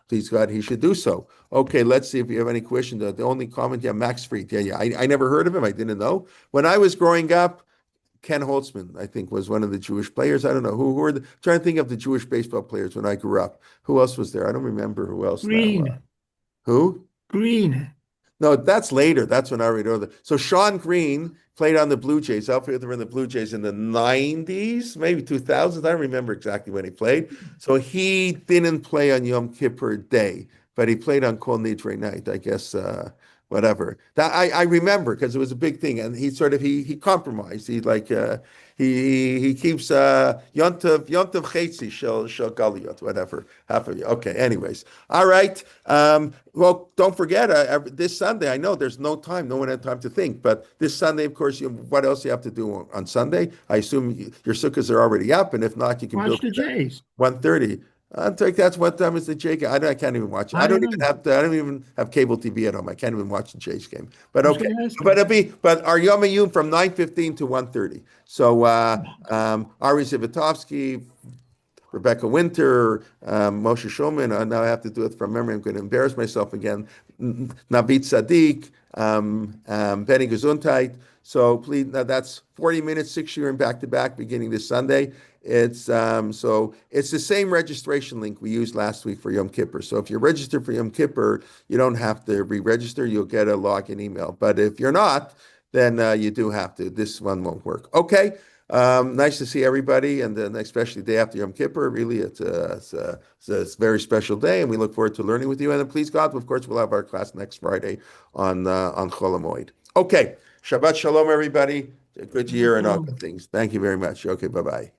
please God, He should do so. Okay, let's see if you have any questions. The only comment, Max Fried, I never heard of him, I didn't know. When I was growing up, Ken Holtzman, I think, was one of the Jewish players. I don't know who were trying to think of the Jewish baseball players when I grew up. Who else was there? I don't remember who else. Green. Who? Green. No, that's later. That's when I already know that. So Sean Green played on the Blue Jays, outfielder in the Blue Jays in the 90s, maybe 2000s. I don't remember exactly when he played. So he didn't play on Yom Kippur Day, but he played on Kol Nidre night, I guess, whatever. That I remember because it was a big thing. And he compromised. He keeps Yontav Chetzi Shel Galiyot, whatever. Half of you. Okay, anyways. All right. Well, don't forget, this Sunday, I know there's no time, no one had time to think, but this Sunday, of course, what else you have to do on Sunday? I assume your sukkahs are already up, and if not, you can Watch build the Jays. 1:30. I think that's what time is the Jay game. I can't even watch it. I don't I don't even have cable TV at home. I can't even watch the Jays game. But I was okay. gonna ask But our Yom Ayun from 9:15 to 1:30. So Ari Zivatovsky, Rebecca Winter, Moshe Shulman. Now I have to do it from memory. I'm going to embarrass myself again. Navit Sadiq, Benny Gesundheit. So please, now that's 40 minutes, 6 year and back to back, beginning this Sunday. It's it's the same registration link we used last week for Yom Kippur. So if you're registered for Yom Kippur, you don't have to re-register. You'll get a login email. But if you're not, then you do have to. This one won't work. Okay. Nice to see everybody, and then especially the day after Yom Kippur. Really, it's a very special day, and we look forward to learning with you. And then, please God, of course, we'll have our class next Friday on Chol Hamoed. Okay, Shabbat Shalom, everybody. Good year and all good things. Thank you very much. Okay, bye bye.